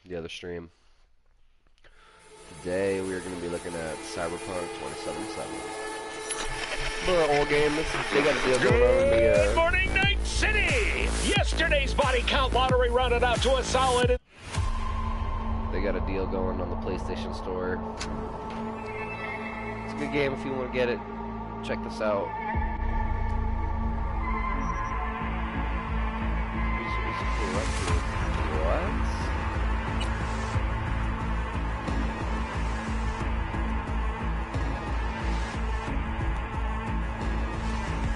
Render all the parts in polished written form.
the other stream. Today we are going to be looking at Cyberpunk 2077. The old game. They got a deal going on in the. Good morning, Night City. Yesterday's body count lottery rounded out to a solid. They got a deal going on the PlayStation Store. It's a good game if you want to get it. Check this out. What?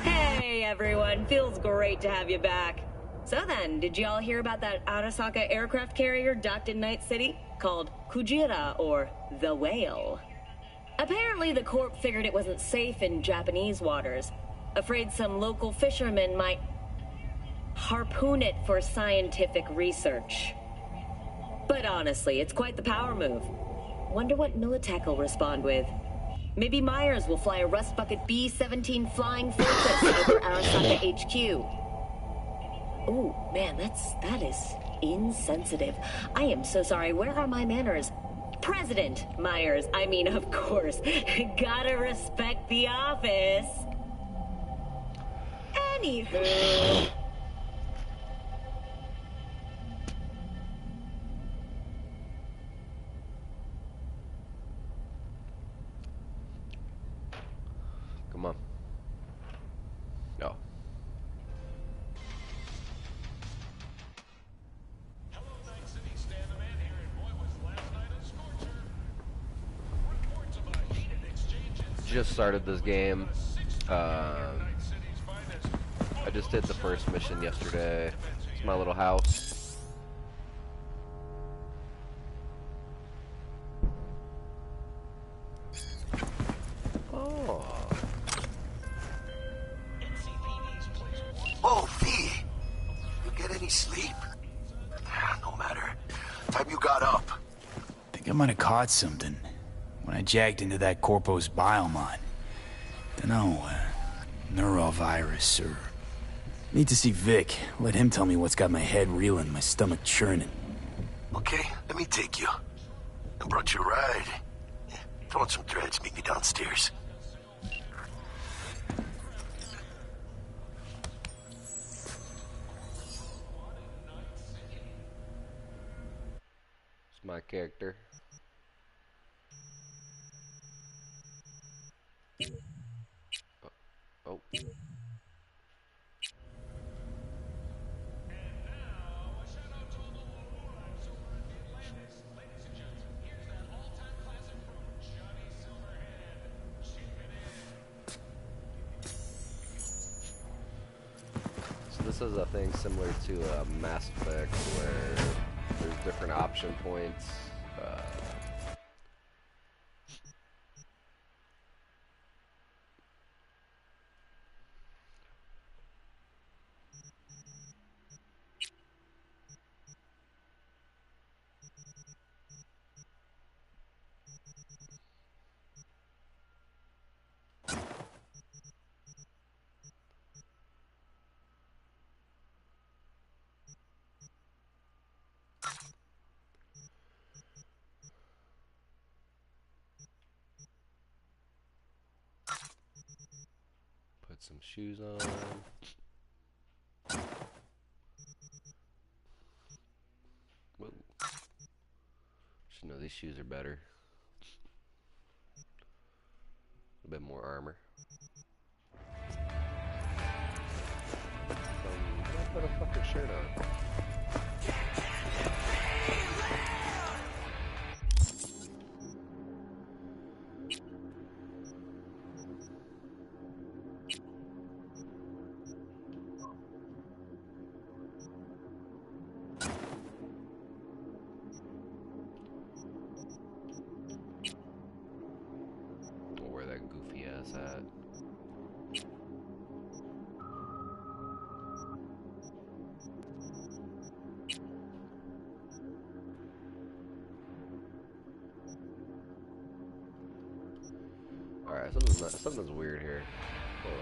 Hey everyone, feels great to have you back. So then, did y'all hear about that Arasaka aircraft carrier docked in Night City? Called Kujira, or the Whale. Apparently the Corp figured it wasn't safe in Japanese waters. Afraid some local fishermen might harpoon it for scientific research. But honestly, it's quite the power move. Wonder what Militech will respond with. Maybe Myers will fly a Rust Bucket B-17 Flying Fortress over Arasaka HQ. Oh, man, that is insensitive. I am so sorry. Where are my manners? President Myers. I mean, of course. Gotta respect the office. Anywho... Come on. No. Hello, Night City. Stan the Man here, and boy, was last night a scorcher. Reports of a heated exchange. Just started this game. I just did the first mission yesterday. It's my little house. Oh. Oh, V! You get any sleep? No matter. Time you got up. Think I might have caught something when I jacked into that Corpo's biomon. Dunno, neurovirus or... Need to see Vic. Let him tell me what's got my head reeling, my stomach churning. Okay, let me take you. I brought you a ride. Throw on some threads, meet me downstairs. It's my character. Oh. So this is a thing similar to Mass Effect where there's different option points. Put some shoes on. Whoa. Should know these shoes are better. A bit more armor. Put a fucking shirt on. Where that goofy ass at? Alright, something's weird here. Hold on.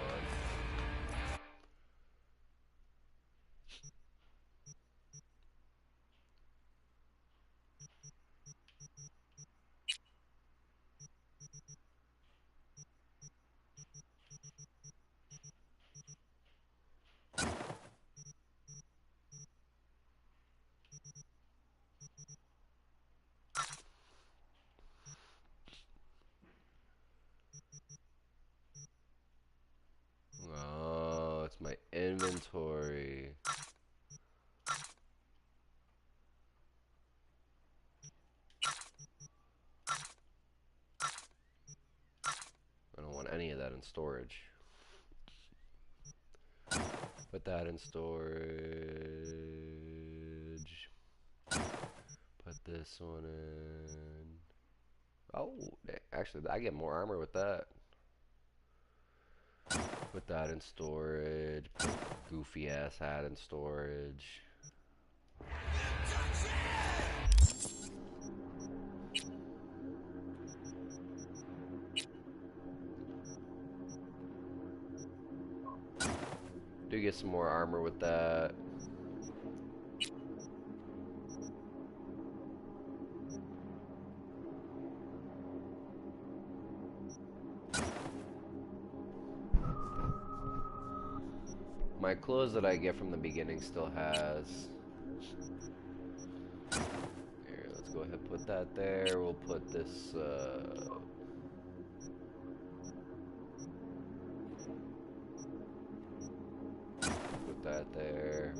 inventory. I don't want any of that in storage. Put that in storage. Put this one in. Oh, actually, I get more armor with that. Put that in storage. Put goofy ass hat in storage. Do get some more armor with that. My clothes that I get from the beginning still has. Here, let's go ahead and put that there. We'll put this, put that there.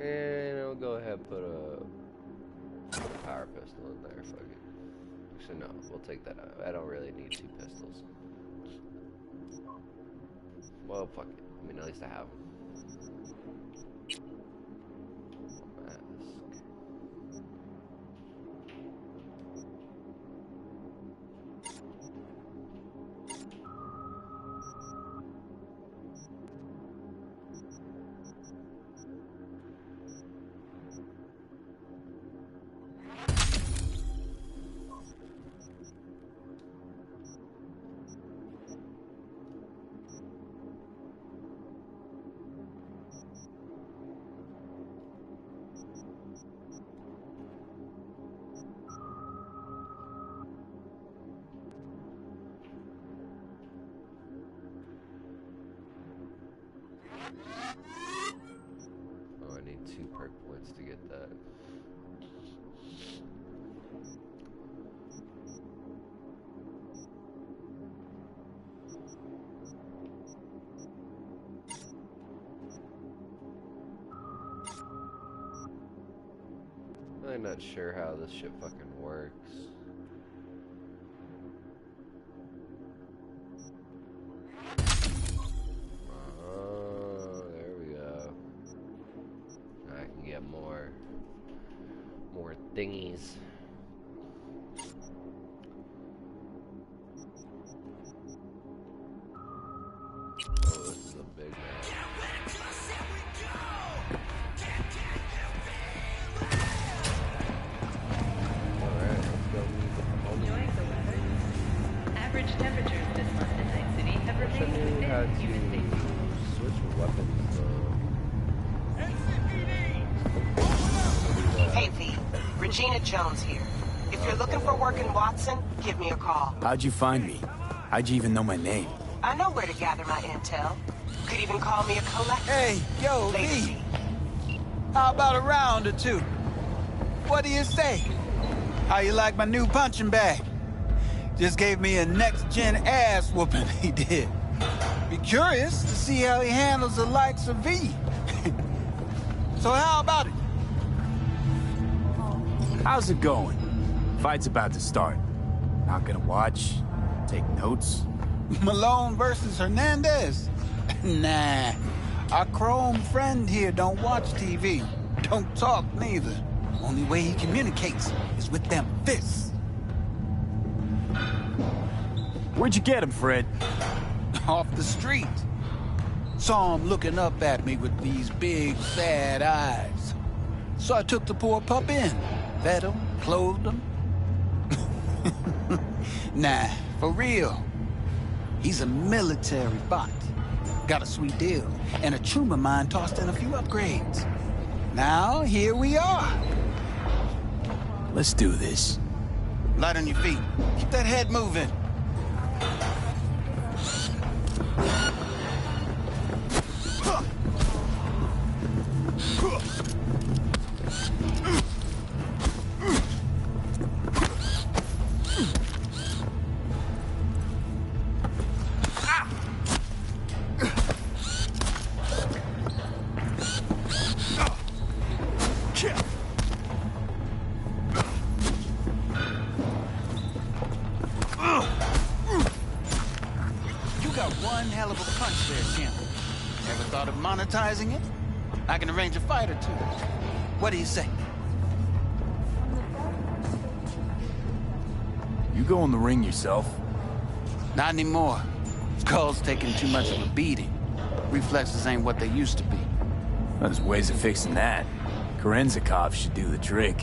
And I'll go ahead and put a power pistol in there. Fuck it. Actually, no, we'll take that out. I don't really need 2 pistols. Well, fuck it. I mean, at least I have them. Mask. Oh, I need 2 perk points to get that. I'm not sure how this shit fucking works. Thingies. Oh, this is a big man. Alright, let's go meet the Enjoying the weather? Average temperatures this month in Night City have I remained knew within how to human safety. switch weapons, Hey V, Regina Jones here. If you're looking for work in Watson, give me a call. How'd you find me? How'd you even know my name? I know where to gather my intel. Could even call me a collector. Hey, yo, Later, V. How about a round or two? What do you say? How you like my new punching bag? Just gave me a next-gen ass whooping, he did. Be curious to see how he handles the likes of V. So how about it? How's it going? Fight's about to start. Not gonna watch? Take notes? Malone versus Hernandez? Nah. Our chrome friend here don't watch TV. Don't talk neither. Only way he communicates is with them fists. Where'd you get him, Fred? Off the street. Saw him looking up at me with these big, sad eyes. So I took the poor pup in. Fed him, clothed him. Nah, for real. He's a military bot. Got a sweet deal, and a trooper mine tossed in a few upgrades. Now, here we are. Let's do this. Light on your feet. Keep that head moving. Ever thought of monetizing it? I can arrange a fight or two. What do you say? You go in the ring yourself? Not anymore. Skull's taking too much of a beating. Reflexes ain't what they used to be. There's ways of fixing that. Korenzakov should do the trick.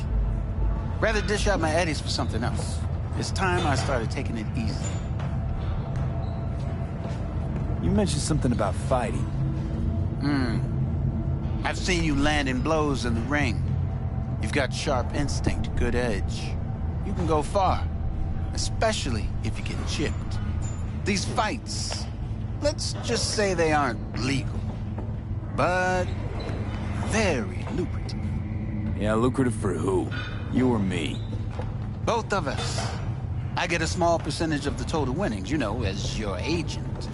Rather dish out my eddies for something else. It's time I started taking it easy. You mentioned something about fighting. I've seen you landing blows in the ring. You've got sharp instinct, good edge. You can go far, especially if you get chipped. These fights, let's just say they aren't legal, but very lucrative. Yeah, lucrative for who? You or me? Both of us. I get a small percentage of the total winnings, you know, as your agent.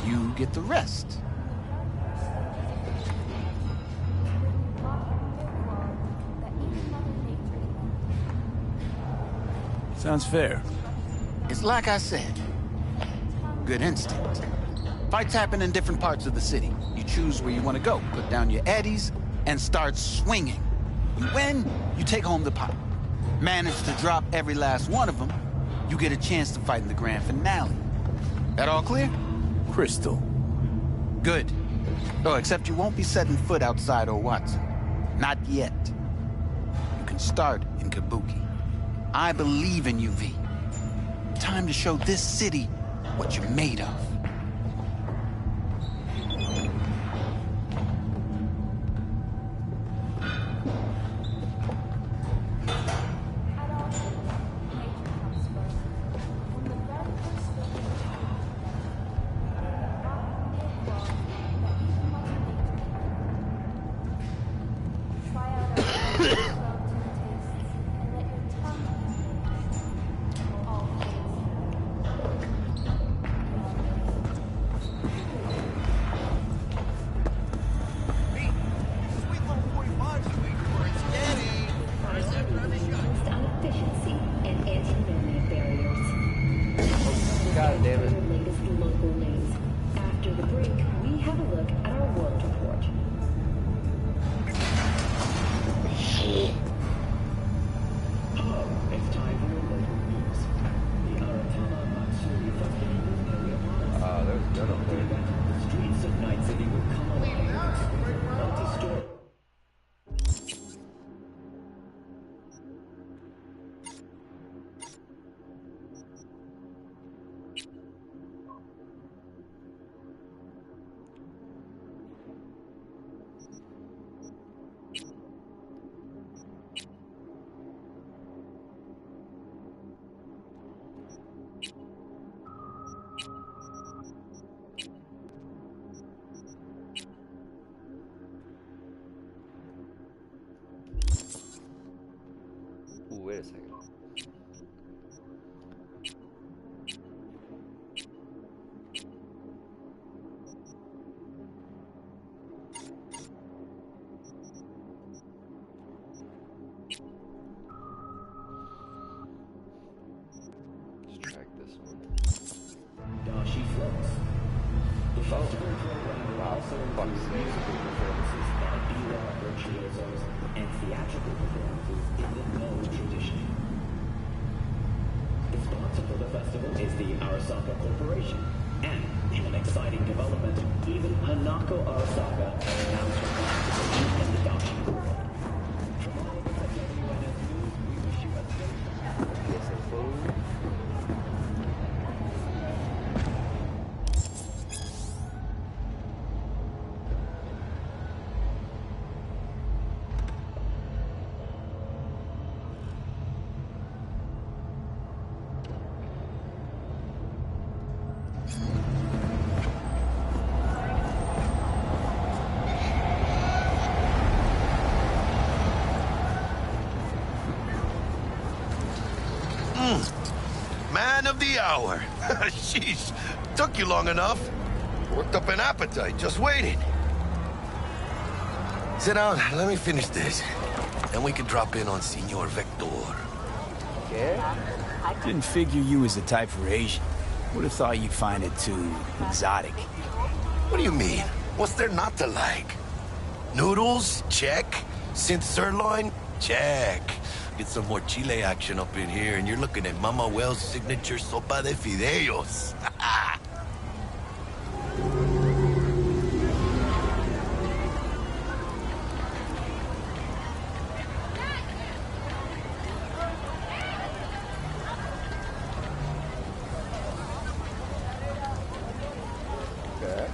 You get the rest. Sounds fair. It's like I said. Good instinct. Fights happen in different parts of the city. You choose where you want to go, put down your eddies, and start swinging. You win, you take home the pot. Manage to drop every last one of them, you get a chance to fight in the grand finale. That all clear? Crystal. Good. Oh, except you won't be setting foot outside old Watson. Not yet. You can start in Kabuki. I believe in you, V. Time to show this city what you're made of. God damn it. Latest local news. After the break, we have a look at our world report. It's time for your local news. The Aratama Matsuri Festival Oh, there's a gun up there. the streets of Night City will come alive. Multi-story. Ooh, wait a second. Let's track this one. Dashi floats. The festival program will also include musical performances by B-Raw virtuosos and theatrical performances in the No tradition. The sponsor for the festival is the Arasaka Corporation. And, in an exciting development, even Hanako Arasaka has announced her participation in the Dashi world. From all of us at WNS News, we wish you a safe Get some food. Man of the hour. Sheesh. Took you long enough. Worked up an appetite just waiting. Sit down. Let me finish this. Then we can drop in on Senor Vector. Yeah? Didn't figure you was the type for Asian. Would have thought you'd find it too exotic. What do you mean? What's there not to like? Noodles? Check. Synth sirloin? Check. Get some more chile action up in here, and you're looking at Mama Wells' signature sopa de fideos. Okay.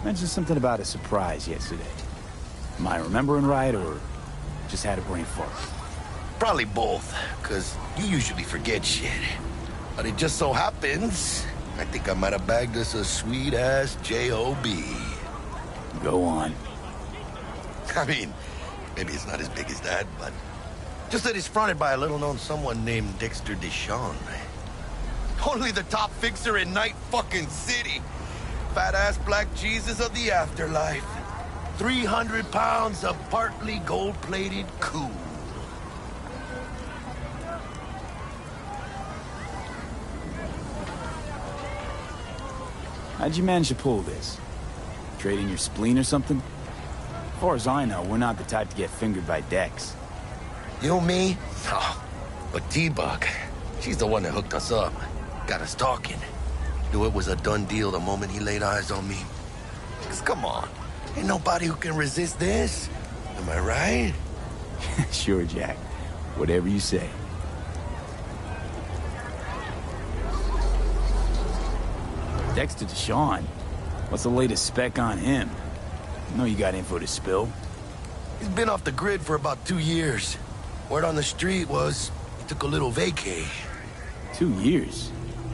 Mentioned something about a surprise yesterday. Am I remembering right, or just had a brain fart? Probably both, because you usually forget shit. But it just so happens, I think I might have bagged us a sweet-ass J.O.B. Go on. I mean, maybe it's not as big as that, but just that it's fronted by a little-known someone named Dexter Deshawn. Only the top fixer in Night fucking City. Fat-ass black Jesus of the afterlife. 300 pounds of partly gold-plated cool. How'd you manage to pull this? Trading your spleen or something? As far as I know, we're not the type to get fingered by Dex. You, me? Oh, but T-Bug, she's the one that hooked us up. Got us talking. Knew it was a done deal the moment he laid eyes on me. 'Cause come on, ain't nobody who can resist this. Am I right? Sure, Jack. Whatever you say. Dexter Deshawn? What's the latest spec on him? I know you got info to spill. He's been off the grid for about 2 years. Word on the street was he took a little vacay. 2 years?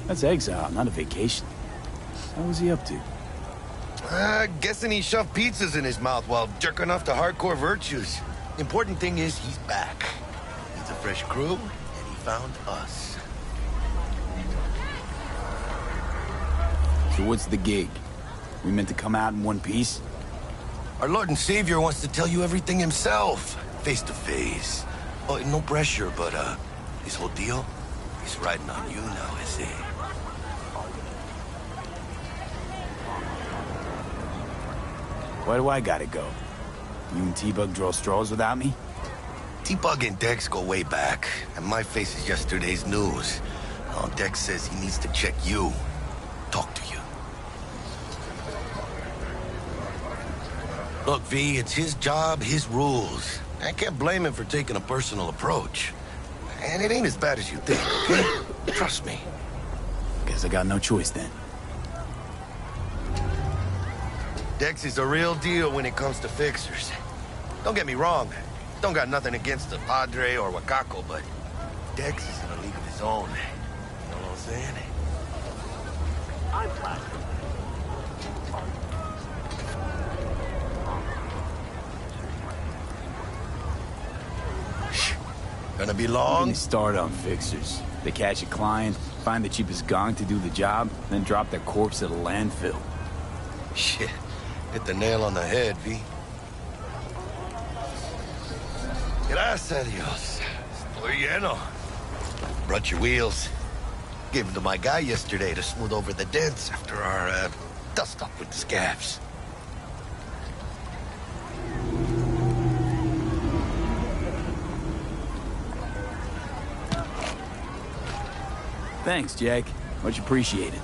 That's exile, not a vacation. What was he up to? Guessing he shoved pizzas in his mouth while jerking off to hardcore virtues. Important thing is he's back. He's a fresh crew, and he found us. So what's the gig? We meant to come out in one piece? Our Lord and Savior wants to tell you everything himself, face to face. Oh, no pressure, but this whole deal is riding on you now, is it? Why do I gotta go? You and T-Bug draw straws without me? T-Bug and Dex go way back, and my face is yesterday's news. Oh, Dex says he needs to check you, talk to you. Look, V, it's his job, his rules. I can't blame him for taking a personal approach. And it ain't as bad as you think, okay? Trust me. Guess I got no choice then. Dex is a real deal when it comes to fixers. Don't get me wrong. Don't got nothing against the Padre or Wakako, but Dex is in a league of his own. You know what I'm saying? Gonna be long? They start on fixers. They catch a client, find the cheapest gong to do the job, then drop their corpse at a landfill. Shit. Hit the nail on the head, V. Gracias a Dios. Estoy lleno. Brought your wheels. Gave them to my guy yesterday to smooth over the dents after our, dust-up with the scabs. Thanks, Jack. Much appreciated.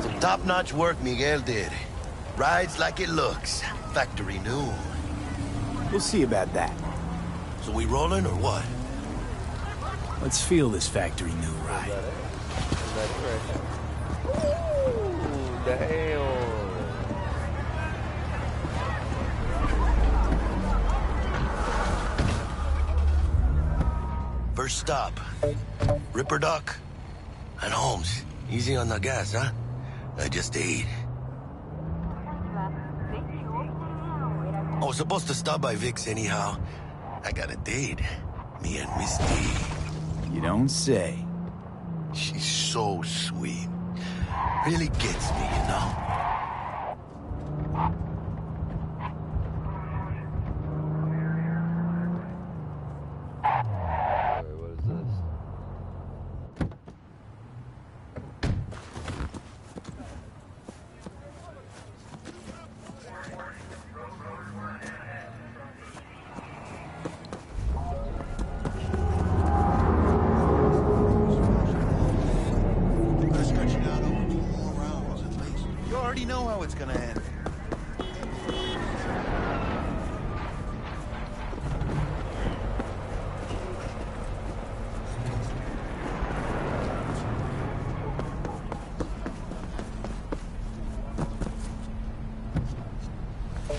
Some top-notch work Miguel did. Rides like it looks. Factory new. We'll see about that. So we rolling or what? Let's feel this factory new ride. Ooh, damn. First stop. Ripper Duck. And Holmes. Easy on the gas, huh? I just ate. I was supposed to stop by Vic's anyhow. I got a date. Me and Misty. You don't say. She's so sweet. Really gets me, you know? Wait, what is know how it's gonna end. Hey,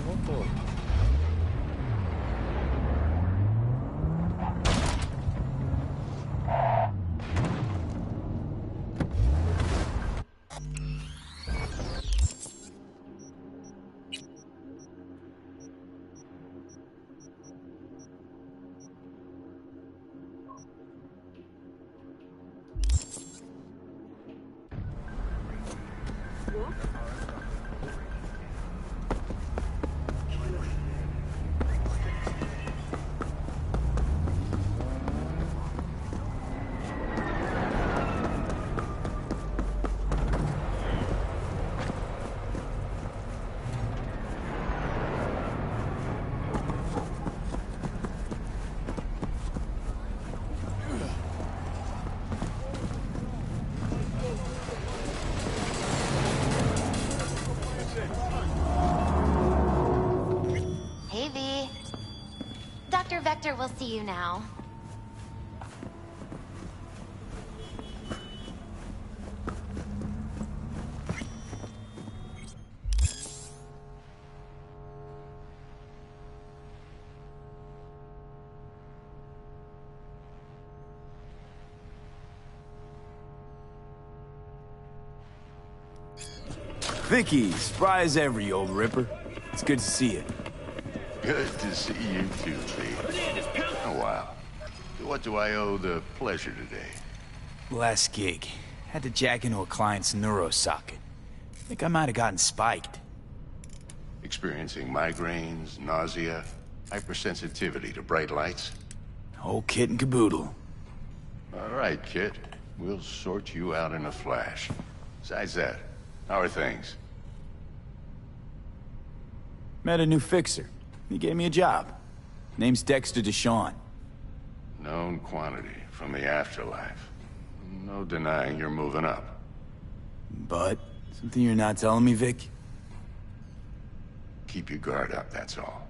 what for? Hey, V. Dr. Vector will see you now. Vicky, spry as ever, you old ripper. It's good to see you. Good to see you too, Lee. Oh, wow. What do I owe the pleasure today? Last gig. Had to jack into a client's neurosocket. Think I might have gotten spiked. Experiencing migraines, nausea, hypersensitivity to bright lights? Whole kit and caboodle. All right, kid. We'll sort you out in a flash. Besides that, how are things? Met a new fixer. He gave me a job. Name's Dexter Deshawn. Known quantity from the afterlife. No denying you're moving up. But, something you're not telling me, Vic? Keep your guard up, that's all.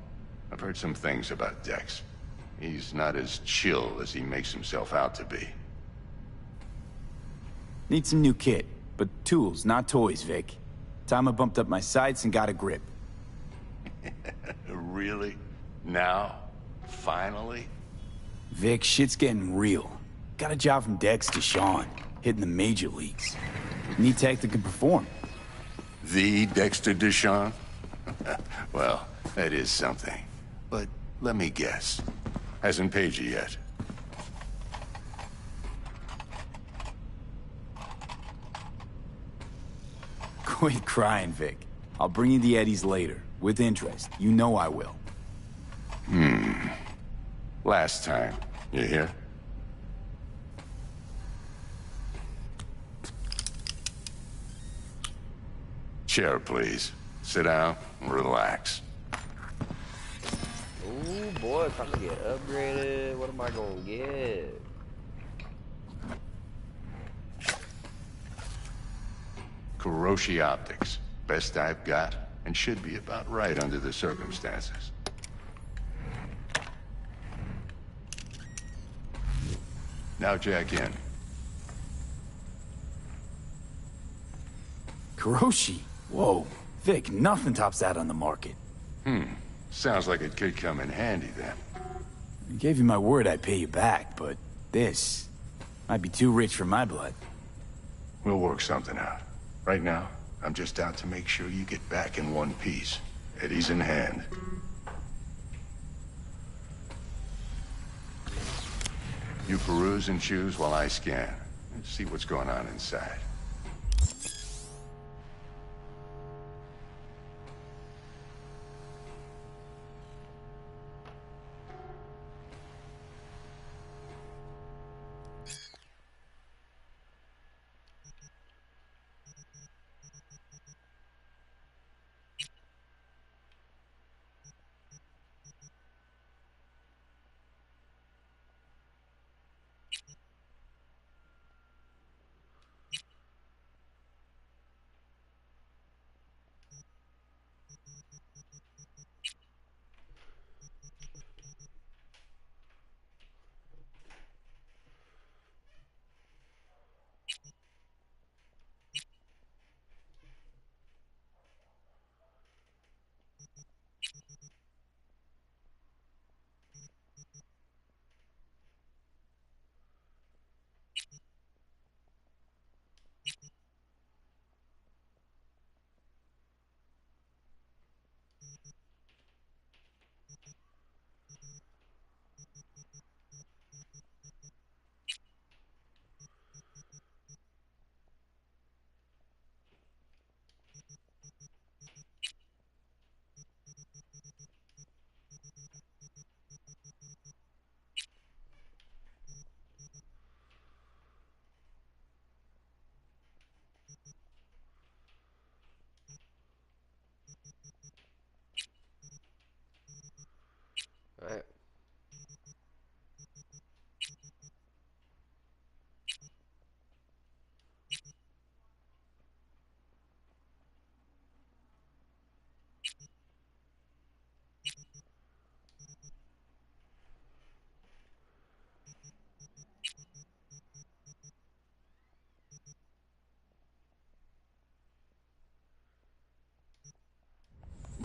I've heard some things about Dex. He's not as chill as he makes himself out to be. Need some new kit, but tools, not toys, Vic. Time I bumped up my sights and got a grip. Really? Now? Finally? Vic, shit's getting real. Got a job from Dex Deshawn, hitting the major leagues. Need tech that can perform. The Dexter Deshawn? Well, that is something. But let me guess. Hasn't paid you yet. Quit crying, Vic. I'll bring you the eddies later, with interest. You know I will. Last time. You hear? Chair, please. Sit down and relax. Oh boy, if I can get upgraded, what am I gonna get? Kuroshi Optics. Best I've got, and should be about right under the circumstances. Now jack in. Kuroshi? Whoa. Vic, nothing tops that on the market. Sounds like it could come in handy then. I gave you my word I'd pay you back, but this might be too rich for my blood. We'll work something out. Right now, I'm just out to make sure you get back in one piece. Eddie's in hand. You peruse and choose while I scan. Let's see what's going on inside.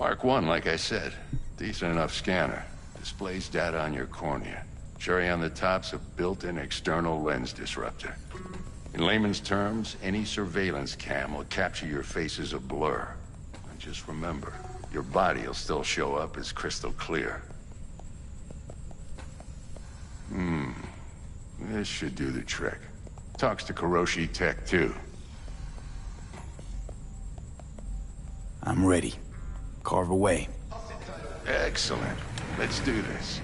Mark 1, like I said. Decent enough scanner. Displays data on your cornea. Cherry on the top's a built-in external lens disruptor. In layman's terms, any surveillance cam will capture your face as a blur. And just remember, your body will still show up as crystal clear. This should do the trick. Talks to Kuroshi Tech, too. I'm ready. Carve away. Excellent. Let's do this.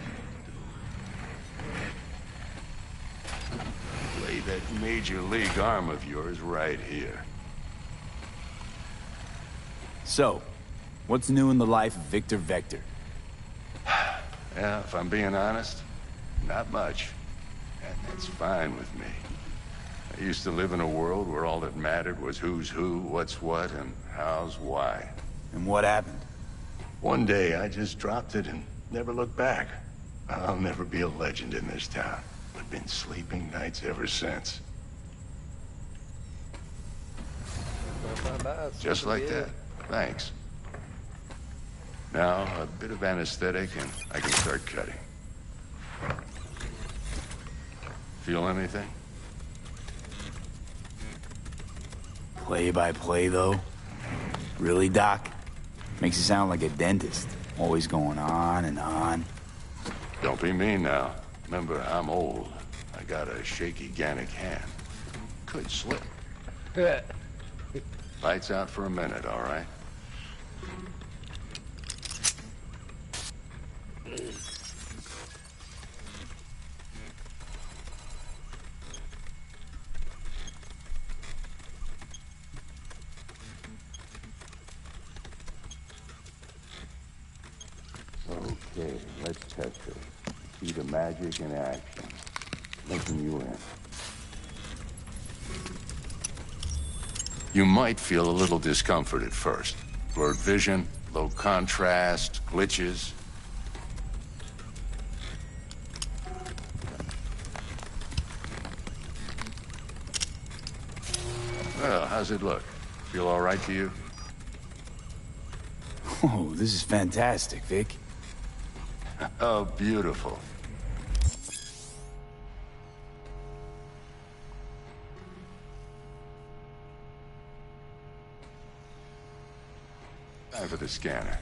Lay that major league arm of yours right here. So, what's new in the life of Victor Vector? Yeah, if I'm being honest, not much. And that's fine with me. I used to live in a world where all that mattered was who's who, what's what, and how's why. And what happened? One day, I just dropped it and never looked back. I'll never be a legend in this town. I've been sleeping nights ever since. Just like that. Thanks. Now, a bit of anesthetic and I can start cutting. Feel anything? Play by play, though? Really, Doc? Makes you sound like a dentist. Always going on and on. Don't be mean now. Remember, I'm old. I got a shaky Gannic hand. Could slip. Lights out for a minute, all right? Okay, let's test it. See the magic in action. Linking you in. You might feel a little discomfort at first. Blurred vision, low contrast, glitches. Well, how's it look? Feel all right to you? Oh, this is fantastic, Vic. Oh, beautiful. Time for the scanner.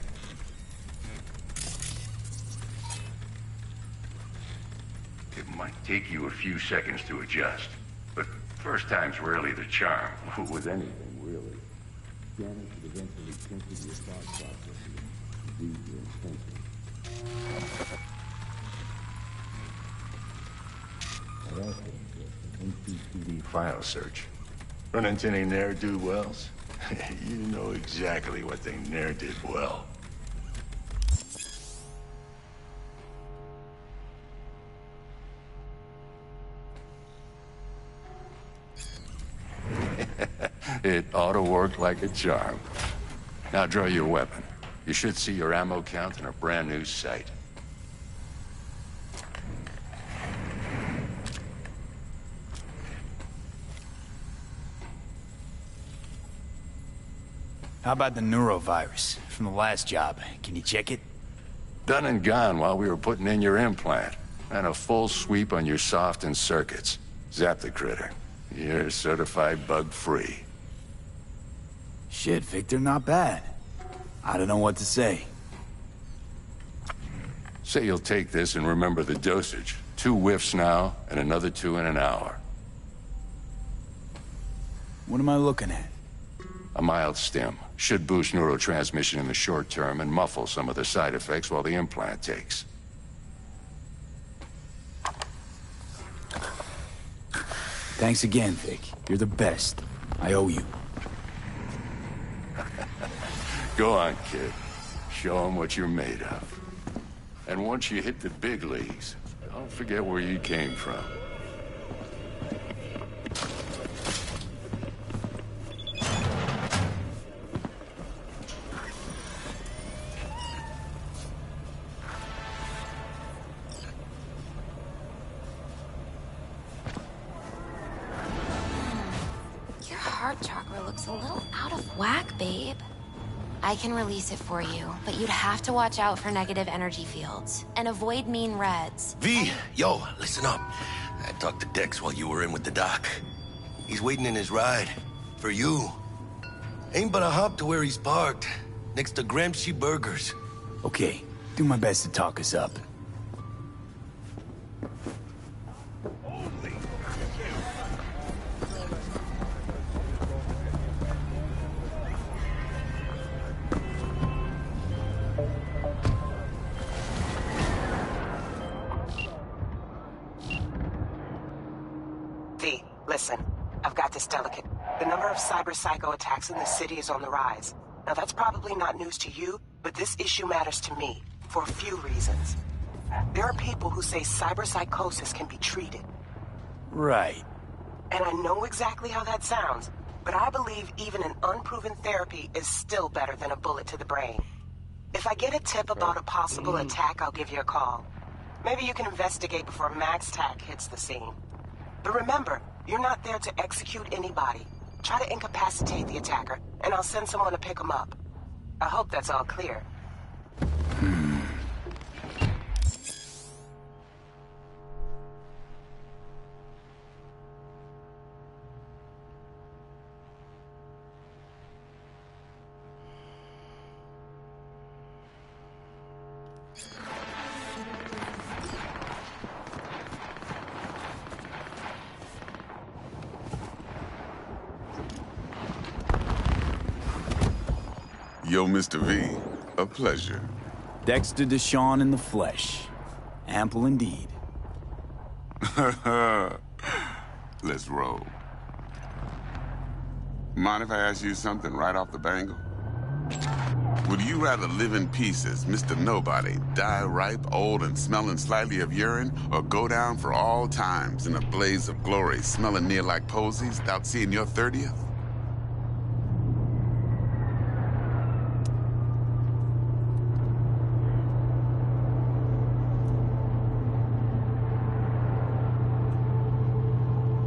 It might take you a few seconds to adjust, but first time's rarely the charm, with anything, really. Scanner should eventually sink into your thought process and read your intention. NCPD file search. Run into any ne'er-do-wells? You know exactly what they ne'er did well. It ought to work like a charm. Now draw your weapon. You should see your ammo count in a brand new sight. How about the neurovirus from the last job? Can you check it? Done and gone while we were putting in your implant. And a full sweep on your soft and circuits. Zap the critter. You're certified bug-free. Shit, Victor, not bad. I don't know what to say. Say you'll take this and remember the dosage. 2 whiffs now, and another 2 in an hour. What am I looking at? A mild stim. Should boost neurotransmission in the short term and muffle some of the side effects while the implant takes. Thanks again, Vic. You're the best. I owe you. Go on, kid. Show them what you're made of. And once you hit the big leagues, don't forget where you came from. Your heart chakra looks a little out of whack, babe. I can release it for you, but you'd have to watch out for negative energy fields and avoid mean reds. V, yo, listen up. I talked to Dex while you were in with the doc. He's waiting in his ride. For you. Ain't but a hop to where he's parked. Next to Gramsci Burgers. Okay, do my best to talk us up. V, listen. I've got this delicate. The number of cyber-psycho attacks in the city is on the rise. Now that's probably not news to you, but this issue matters to me, for a few reasons. There are people who say cyberpsychosis can be treated. Right. And I know exactly how that sounds, but I believe even an unproven therapy is still better than a bullet to the brain. If I get a tip about a possible attack, I'll give you a call. Maybe you can investigate before Max Tack hits the scene. But remember, you're not there to execute anybody. Try to incapacitate the attacker, and I'll send someone to pick him up. I hope that's all clear. Yo, Mr. V, a pleasure. Dexter Deshawn in the flesh. Ample indeed. Let's roll. Mind if I ask you something right off the bangle? Would you rather live in pieces, Mr. Nobody, die ripe, old, and smelling slightly of urine, or go down for all times in a blaze of glory, smelling near like posies without seeing your 30th?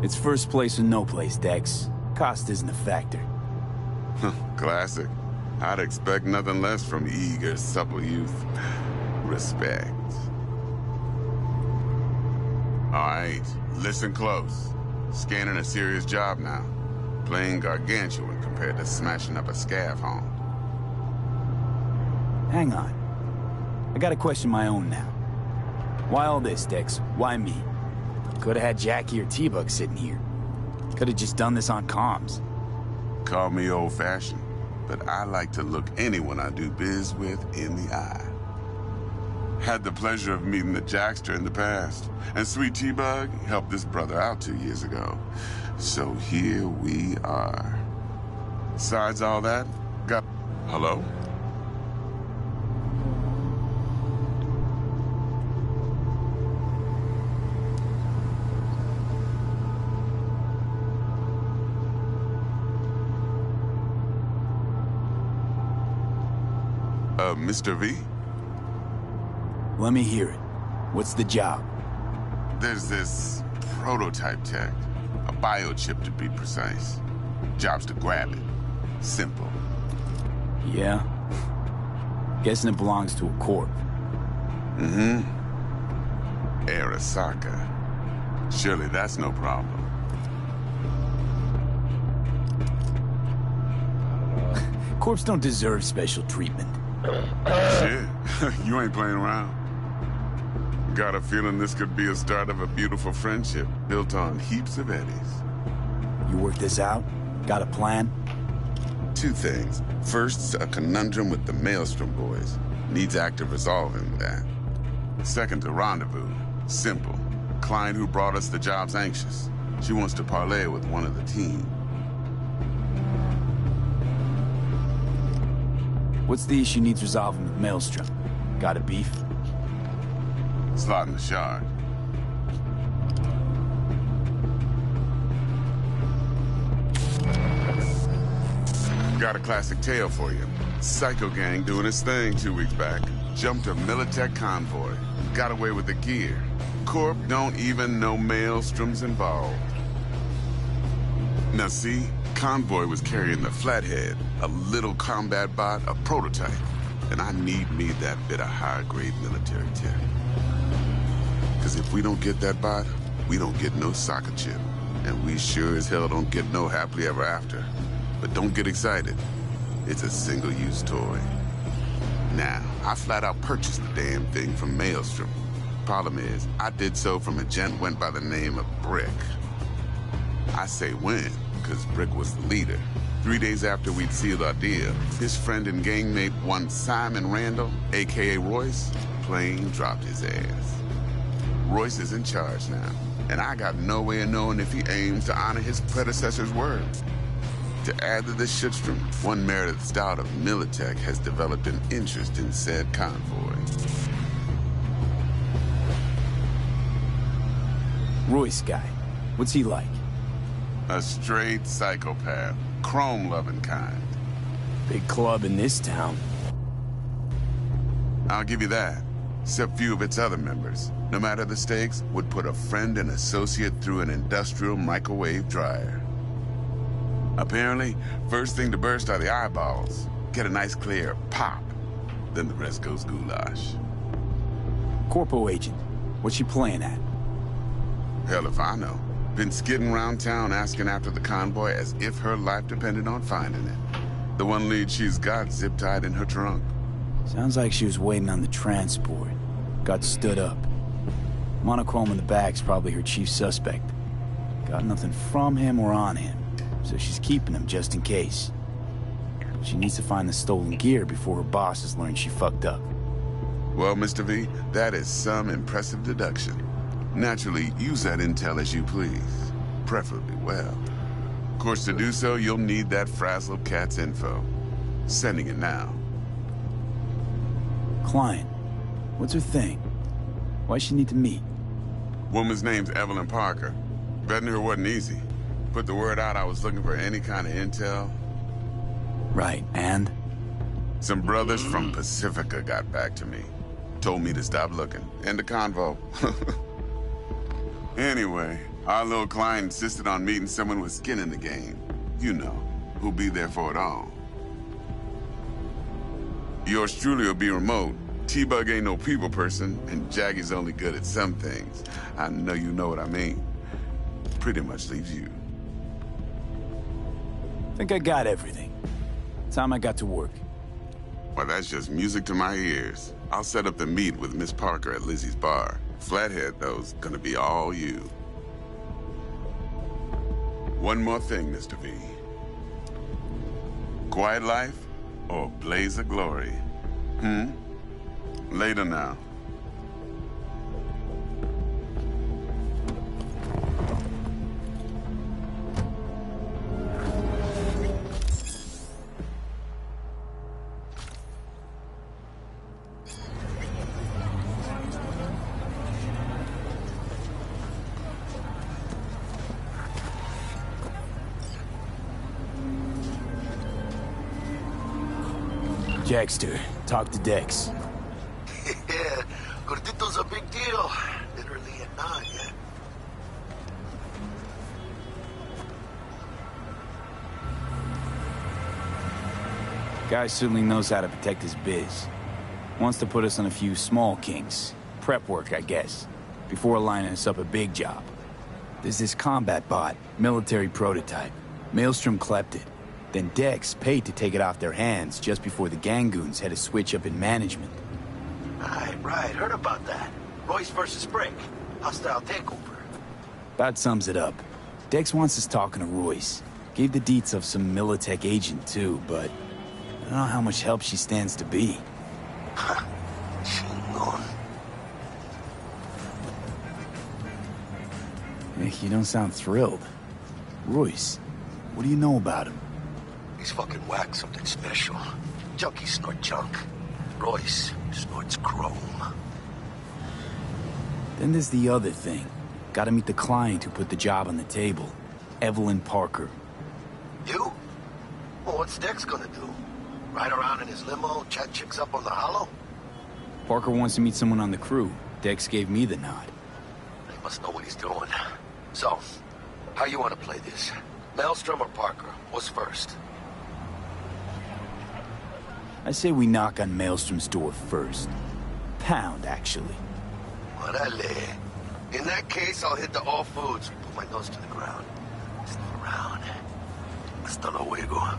It's first place or no place, Dex. Cost isn't a factor. Classic. I'd expect nothing less from eager, supple youth. Respect. All right, listen close. Scanning a serious job now. Playing gargantuan compared to smashing up a scav home. Hang on. I got a question my own now. Why all this, Dex? Why me? Could've had Jackie or T-Bug sitting here. Could've just done this on comms. Call me old-fashioned, but I like to look anyone I do biz with in the eye. Had the pleasure of meeting the Jackster in the past, and sweet T-Bug helped this brother out 2 years ago. So here we are. Besides all that, got... Hello? Mr. V? Let me hear it. What's the job? There's this prototype tech. A biochip to be precise. Job's to grab it. Simple. Yeah? Guessing it belongs to a corp. Mm-hmm. Arasaka. Surely that's no problem. Corps don't deserve special treatment. Shit, you ain't playing around. Got a feeling this could be a start of a beautiful friendship built on heaps of eddies. You work this out? Got a plan? Two things. First, a conundrum with the Maelstrom boys. Needs active resolving that. Second, a rendezvous. Simple. Client who brought us the job's anxious. She wants to parlay with one of the team. What's the issue needs resolving with Maelstrom? Got a beef? Slot in the shard. Got a classic tale for you. Psycho gang doing its thing 2 weeks back. Jumped a Militech convoy. Got away with the gear. Corp don't even know Maelstrom's involved. Now see, Convoy was carrying the Flathead, a little combat bot, a prototype. And I need me that bit of high-grade military tech. Because if we don't get that bot, we don't get no soccer chip. And we sure as hell don't get no happily ever after. But don't get excited. It's a single-use toy. Now, I flat out purchased the damn thing from Maelstrom. Problem is, I did so from a gent went by the name of Brick. I say when, because Brick was the leader. 3 days after we'd sealed our deal, his friend and gangmate, one Simon Randall, a.k.a. Royce, plain dropped his ass. Royce is in charge now, and I got no way of knowing if he aims to honor his predecessor's word. To add to this shitstrom, one Meredith Stout of Militech has developed an interest in said convoy. Royce guy, what's he like? A straight psychopath. Chrome-loving kind. Big club in this town. I'll give you that. Except few of its other members, no matter the stakes, would put a friend and associate through an industrial microwave dryer. Apparently, first thing to burst are the eyeballs. Get a nice clear pop. Then the rest goes goulash. Corpo agent, what's she playing at? Hell if I know. Been skidding around town asking after the convoy as if her life depended on finding it. The one lead she's got zip-tied in her trunk. Sounds like she was waiting on the transport. Got stood up. Monochrome in the bag's probably her chief suspect. Got nothing from him or on him, so she's keeping him just in case. She needs to find the stolen gear before her bosses learn she fucked up. Well, Mr. V, that is some impressive deduction. Naturally, use that intel as you please. Preferably well. Of course, to do so, you'll need that frazzled cat's info. Sending it now. Client, what's her thing? Why she need to meet? Woman's name's Evelyn Parker. Betting her wasn't easy. Put the word out I was looking for any kind of intel. Right, and? Some brothers from Pacifica got back to me. Told me to stop looking. End of convo. Anyway, our little client insisted on meeting someone with skin in the game. You know, who'll be there for it all. Yours truly will be remote. T-Bug ain't no people person, and Jaggy's only good at some things. I know you know what I mean. Pretty much leaves you. Think I got everything. Time I got to work. Well, that's just music to my ears. I'll set up the meet with Miss Parker at Lizzie's bar. Flathead, though's gonna be all you. One more thing, Mr. V. Quiet life or blaze of glory? Later now. Jackster, talk to Dex. Yeah, Gordito's a big deal. Literally and not, yeah. Guy certainly knows how to protect his biz. Wants to put us on a few small kinks. Prep work, I guess. Before lining us up a big job. There's this combat bot, military prototype. Maelstrom clept it. Then Dex paid to take it off their hands just before the Gangoons had a switch up in management. Right, heard about that. Royce versus Brick. Hostile takeover. About sums it up. Dex wants us talking to Royce. Gave the deets of some Militech agent too, but I don't know how much help she stands to be. Chingon. Nick, you don't sound thrilled. Royce, what do you know about him? He's fucking whack, something special. Junkies snort junk. Royce snorts chrome. Then there's the other thing. Gotta meet the client who put the job on the table. Evelyn Parker. You? Well, what's Dex gonna do? Ride around in his limo, chat chicks up on the hollow? Parker wants to meet someone on the crew. Dex gave me the nod. He must know what he's doing. So, how you want to play this? Maelstrom or Parker? What's first? I say we knock on Maelstrom's door first. Pound, actually. Orale. In that case, I'll hit the All Foods. Put my nose to the ground. Sniff around. Hasta luego.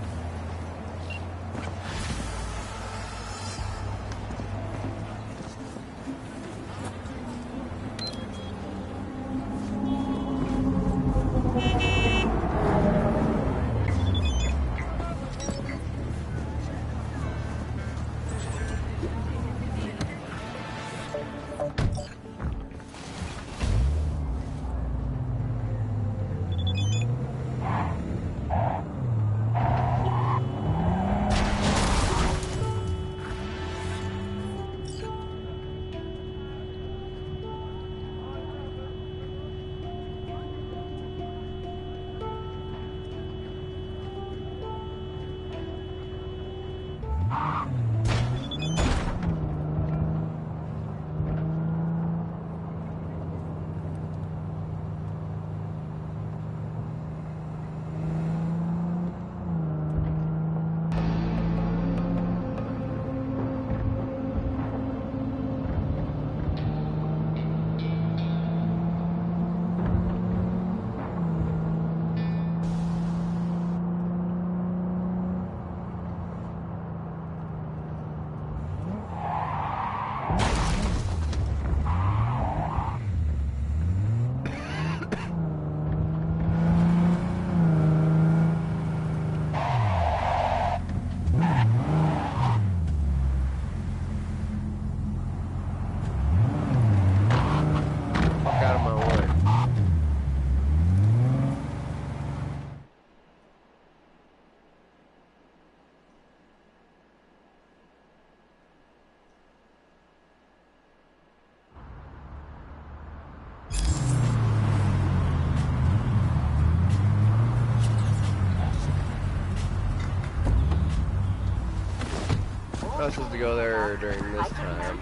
I was supposed to go there during this time.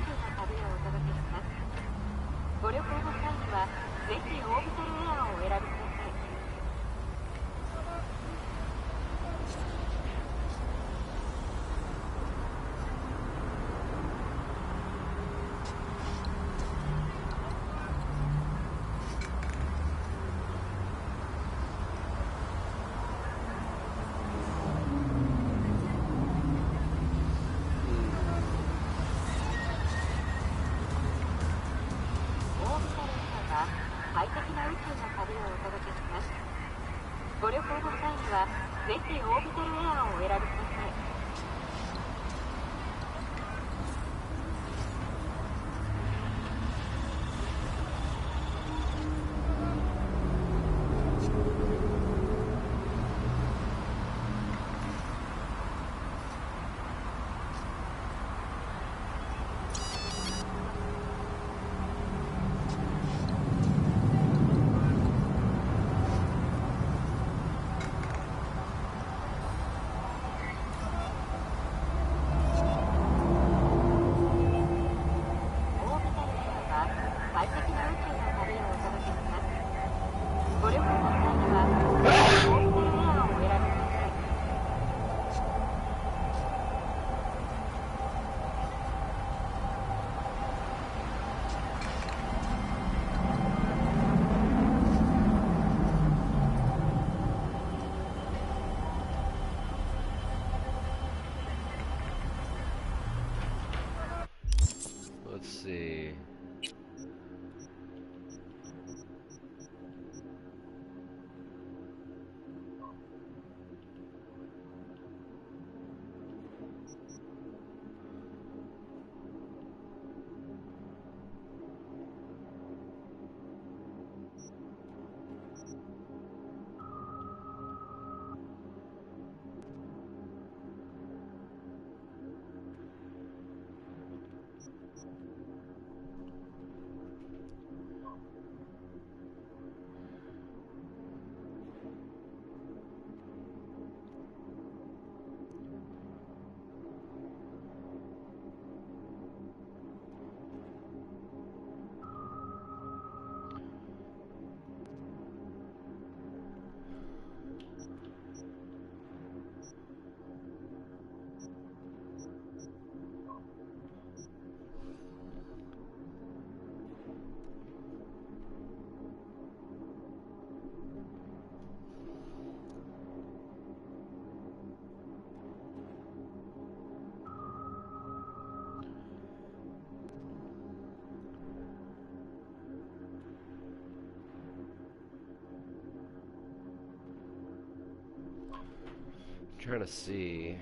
trying to see.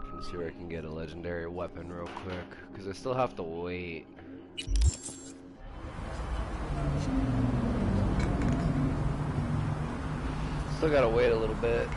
Trying to see where I can get a legendary weapon real quick, because I still have to wait. Still gotta wait a little bit.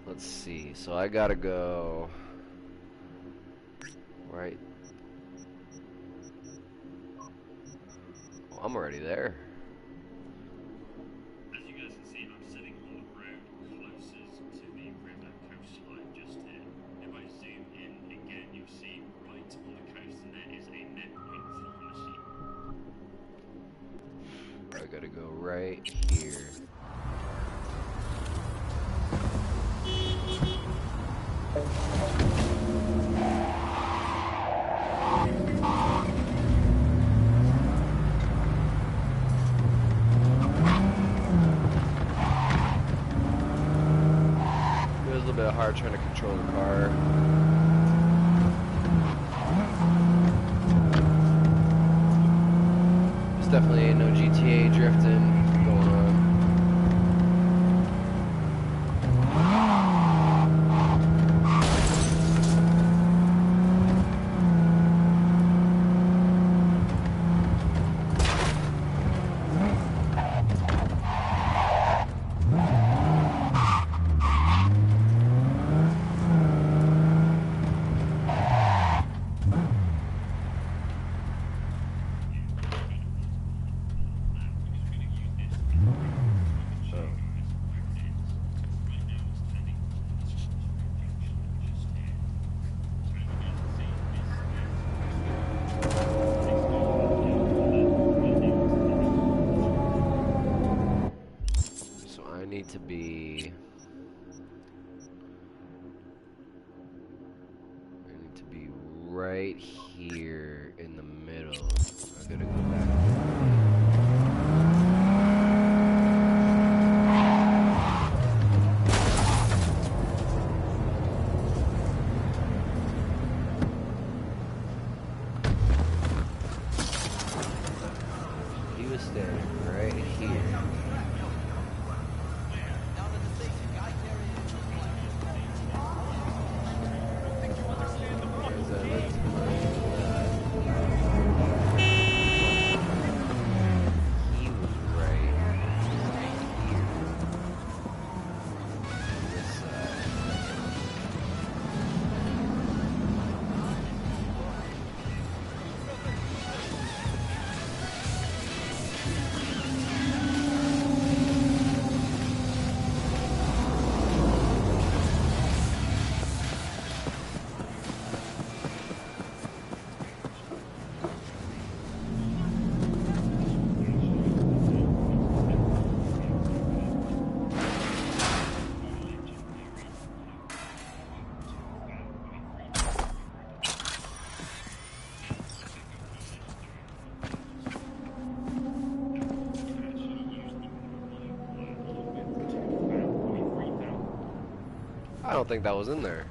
Let's see, so I gotta go right. Well, I'm already there. As you guys can see, I'm sitting on the road closest to the river coastline just here. If I zoom in again, you'll see right on the coast, and there is a net point pharmacy. I gotta go right here. It was a little bit hard trying to control the car. There's definitely ain't no GTA drifting going on. To be, I need to be right here in the middle. I gotta go back. He was standing right here. don't think that was in there.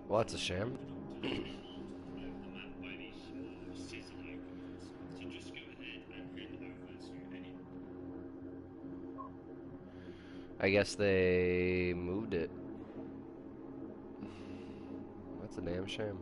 Well, that's a sham. I guess they moved it. That's a damn shame.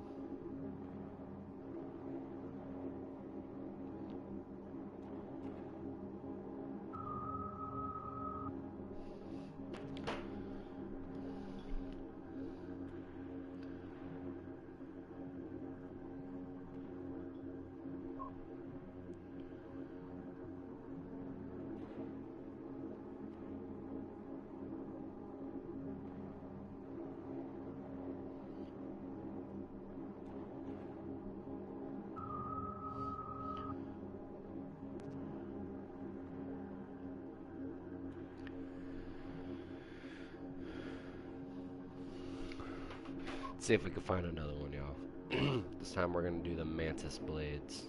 Let's see if we can find another one, y'all. This time we're gonna do the mantis blades.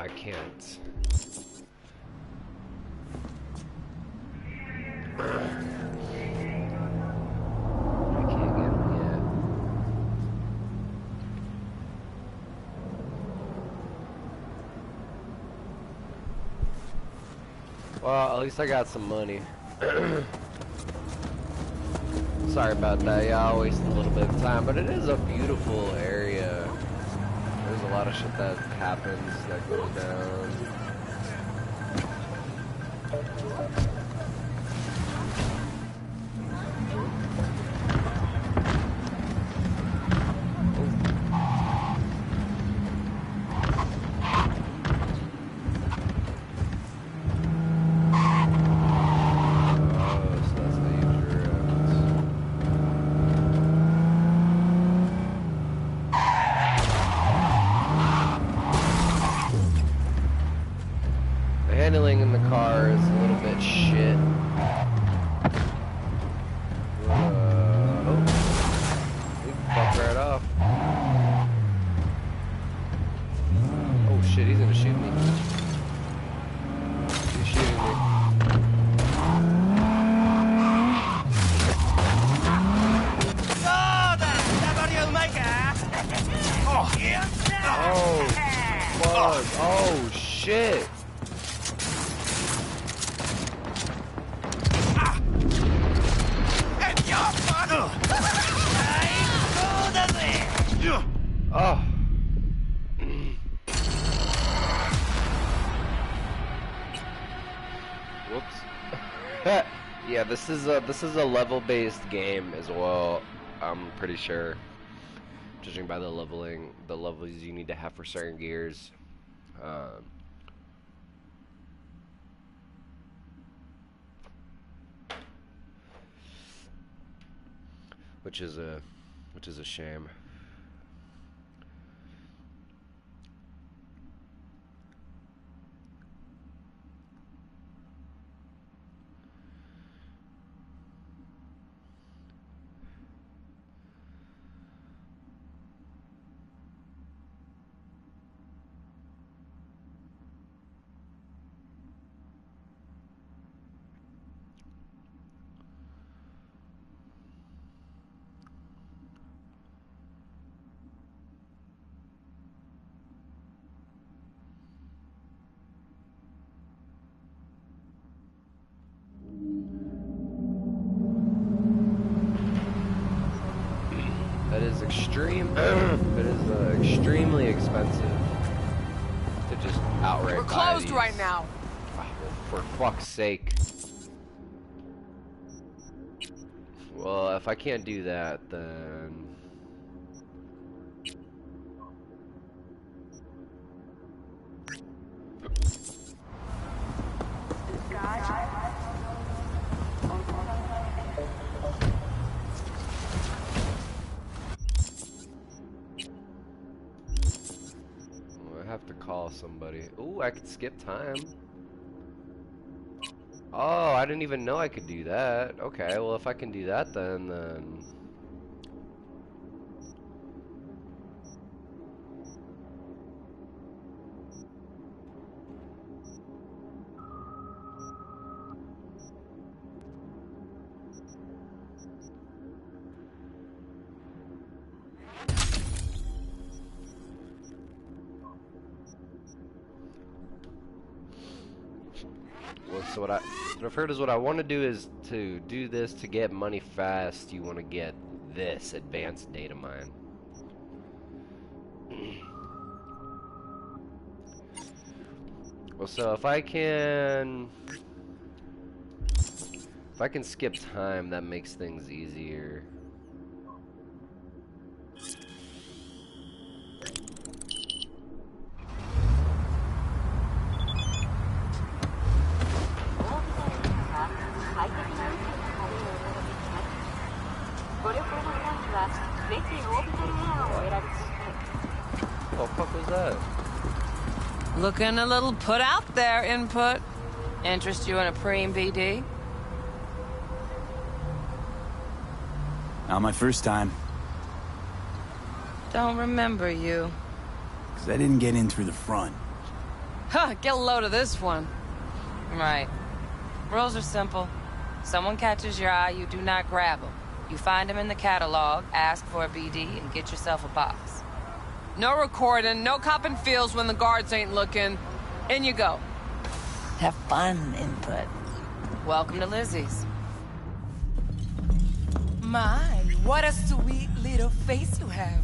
I can't. Well, at least I got some money. Sorry about that. Yeah, I wasted a little bit of time, but it is a beautiful area. There's a lot of shit that happens that goes down. Handling in the car is a little bit shit. Yeah, this is a level-based game as well. I'm pretty sure, judging by the levels you need to have for certain gears. Um, which is a shame. That is extreme. That is extremely expensive to just outright. We're closed right now. Oh, for fuck's sake. Well, if I can't do that, then I have to call somebody. Ooh, I could skip time. Oh, I didn't even know I could do that. Okay, well if I can do that then so what I've heard is what I want to do is to do this to get money fast. You want to get this advanced data mine. Well, so if I can skip time, that makes things easier. What the fuck was that? Looking a little put out there, input. Interest you in a preem BD? Not my first time. Don't remember you. Because I didn't get in through the front. Huh, get a load of this one. Right. Rules are simple. Someone catches your eye, you do not grab them. You find them in the catalog, ask for a BD, and get yourself a box. No recording, no copping feels when the guards ain't looking. In you go. Have fun, input. Welcome to Lizzie's. My, what a sweet little face you have.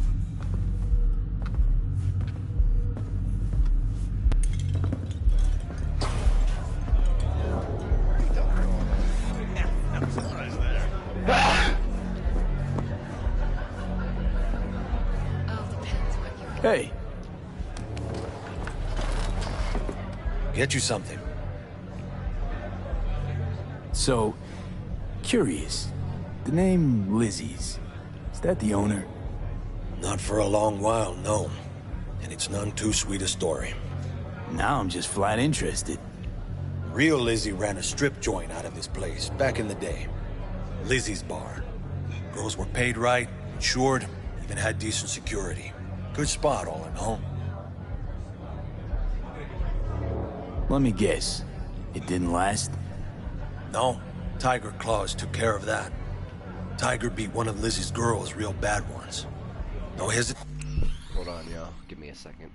Hey. Get you something. So, curious. The name Lizzie's, is that the owner? Not for a long while, no. And it's none too sweet a story. Now I'm just flat interested. Real Lizzie ran a strip joint out of this place back in the day. Lizzie's Bar. Girls were paid right, insured, even had decent security. Good spot, all in all. Let me guess. It didn't last? No. Tiger Claws took care of that. Tiger beat one of Lizzie's girls real bad once. No hesitation. Hold on, y'all. Give me a second.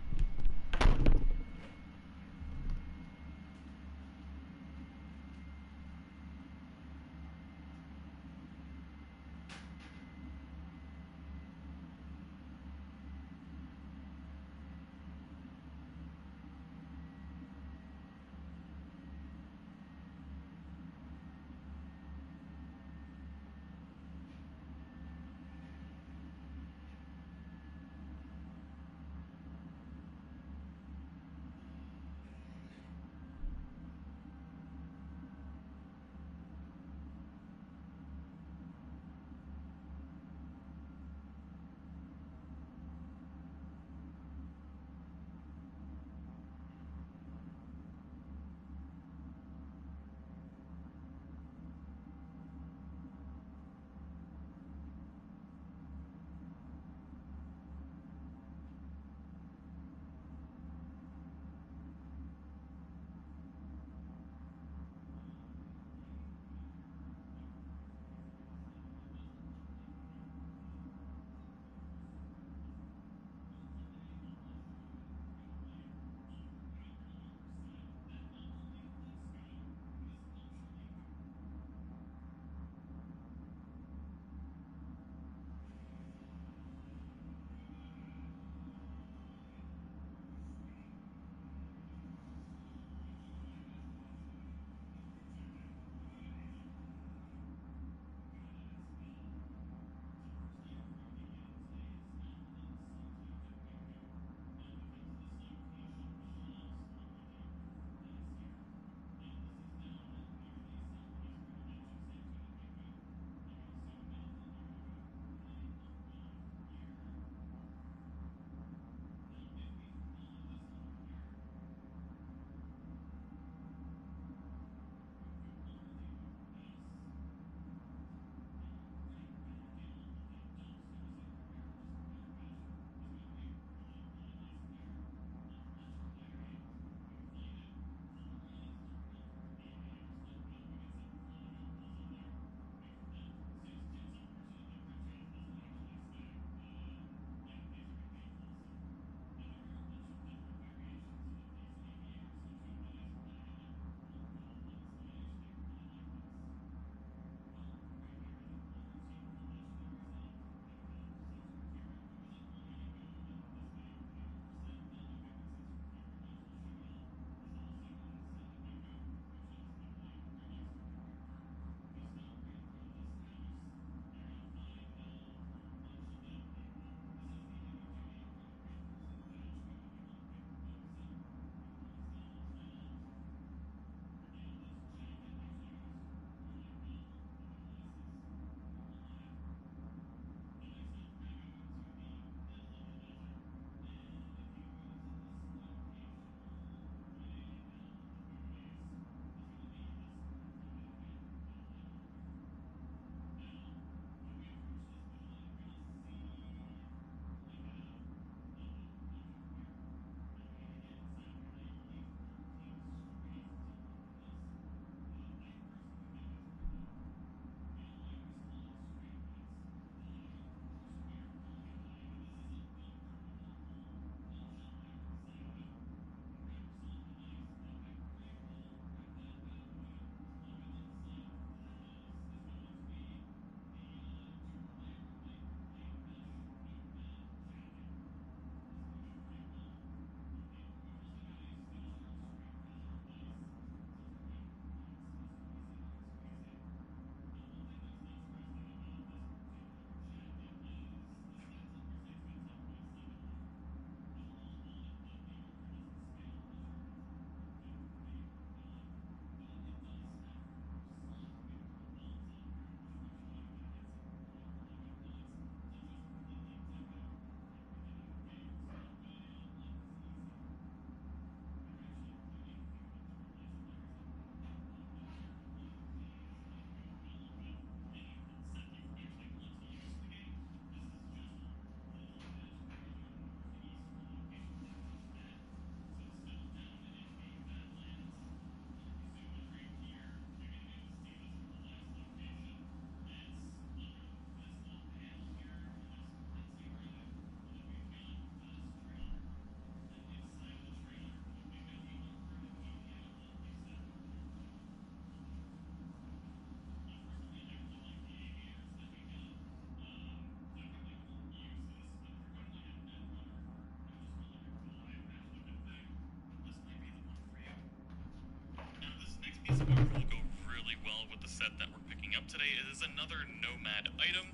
the set that we're picking up today is another Nomad item,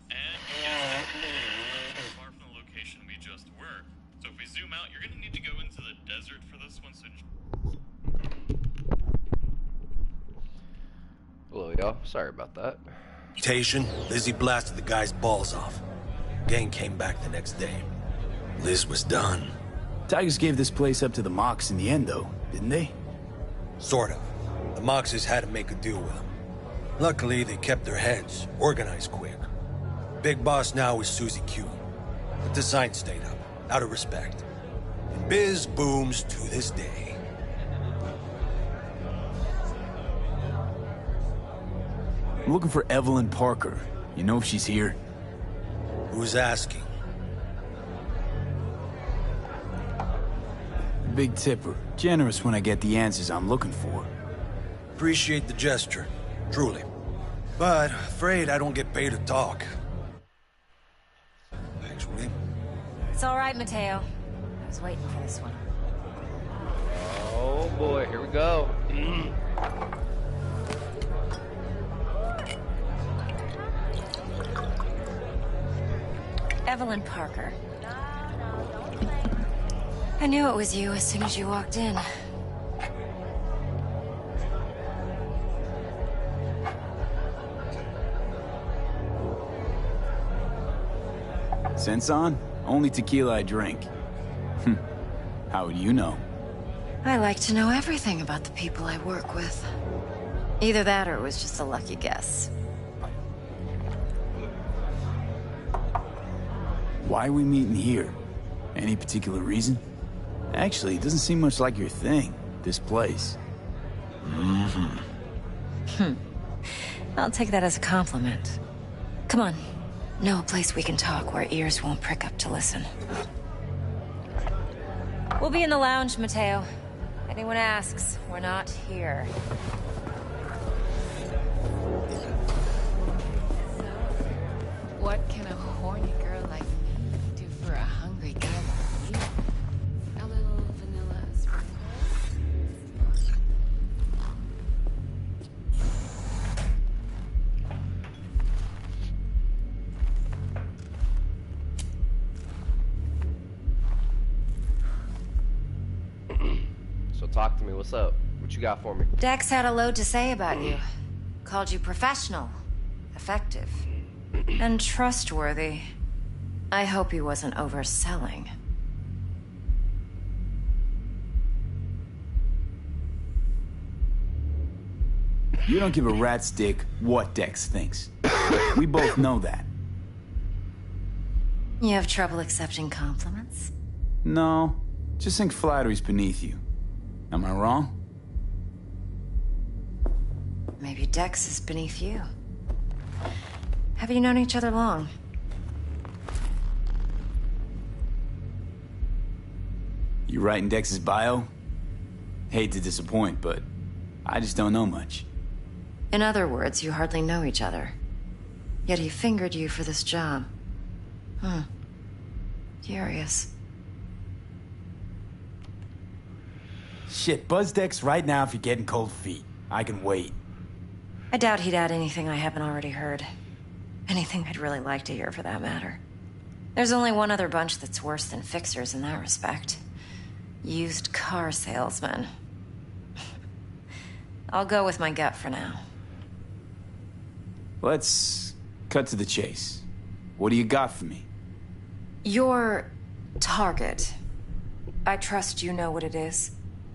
and yes, it's far from the location we just were. So if we zoom out, you're gonna need to go into the desert for this one, so Hello, y'all. Sorry about that. Mutation, Lizzie blasted the guy's balls off. Gang came back the next day. Liz was done. Tigers gave this place up to the Mox in the end, though, didn't they? Sort of. The Moxes had to make a deal with them. Luckily, they kept their heads, organized quick. Big boss now is Susie Q. But the sign stayed up, out of respect. And biz booms to this day. I'm looking for Evelyn Parker. You know if she's here? Who's asking? Big tipper. Generous when I get the answers I'm looking for. Appreciate the gesture, truly. But afraid I don't get paid to talk. Actually. It's all right, Mateo. I was waiting for this one. Oh boy, here we go. Evelyn Parker. I knew it was you as soon as you walked in. Sense on? Only tequila I drink. How would you know? I like to know everything about the people I work with. Either that or it was just a lucky guess. Why are we meeting here? Any particular reason? Actually, it doesn't seem much like your thing, this place. I'll take that as a compliment. Come on. Know a place we can talk where ears won't prick up to listen. We'll be in the lounge, Mateo. Anyone asks, we're not here. What can a horny girl like me do for a hungry girl like you? A little vanilla sprinkle? So talk to me. What's up? What you got for me? Dex had a load to say about you. Called you professional, effective, and trustworthy. I hope he wasn't overselling. You don't give a rat's dick what Dex thinks. We both know that. You have trouble accepting compliments? No, just think flattery's beneath you. Am I wrong? Maybe Dex is beneath you. Have you known each other long? You writing Dex's bio? Hate to disappoint, but I just don't know much. In other words, you hardly know each other. Yet he fingered you for this job. Curious. Shit, buzz Dex right now if you're getting cold feet. I can wait. I doubt he'd add anything I haven't already heard. Anything I'd really like to hear, for that matter. There's only one other bunch that's worse than fixers in that respect. Used car salesmen. I'll go with my gut for now. Let's cut to the chase. What do you got for me? Your target. I trust you know what it is.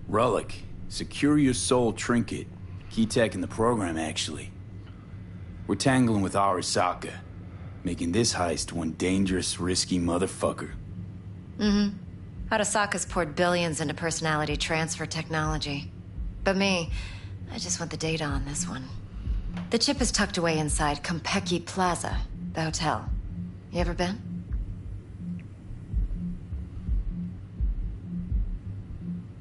Relic. Secure your soul trinket. Key tech in the program, actually. We're tangling with Arasaka, making this heist one dangerous, risky motherfucker. Arasaka's poured billions into personality transfer technology. But me, I just want the data on this one. The chip is tucked away inside Konpeki Plaza, the hotel. You ever been?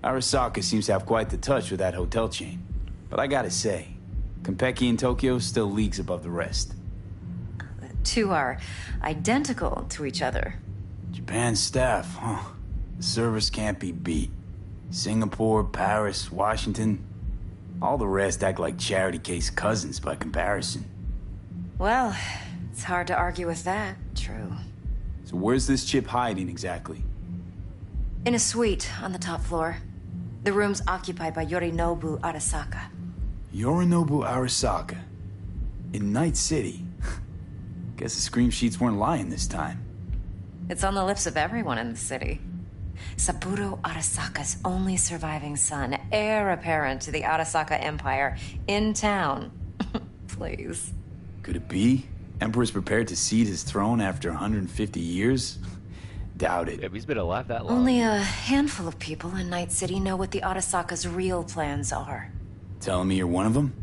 Arasaka seems to have quite the touch with that hotel chain. But I gotta say, Konpeki in Tokyo still leagues above the rest. The two are identical to each other. Japan staff, huh? The service can't be beat. Singapore, Paris, Washington, All the rest act like charity case cousins by comparison. Well, it's hard to argue with that. True. So where's this chip hiding exactly? In a suite on the top floor. The room's occupied by Yorinobu Arasaka. Yorinobu Arasaka? In Night City? Guess the scream sheets weren't lying this time. It's on the lips of everyone in the city. Saburo Arasaka's only surviving son, heir apparent to the Arasaka Empire, in town. Please. Could it be? Emperor's prepared to cede his throne after 150 years? Doubt it. Yeah, he's been alive that long. Only a handful of people in Night City know what the Arasaka's real plans are. Telling me you're one of them?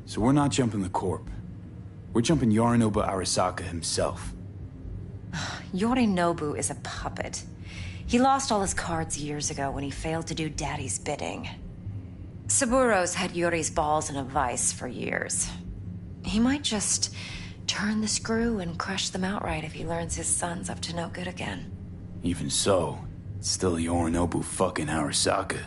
So we're not jumping the Corp. We're jumping Yorinobu Arasaka himself. Yorinobu is a puppet. He lost all his cards years ago when he failed to do Daddy's bidding. Saburo's had Yuri's balls in a vice for years. He might just turn the screw and crush them outright if he learns his son's up to no good again. Even so, it's still Yorinobu fucking Arasaka.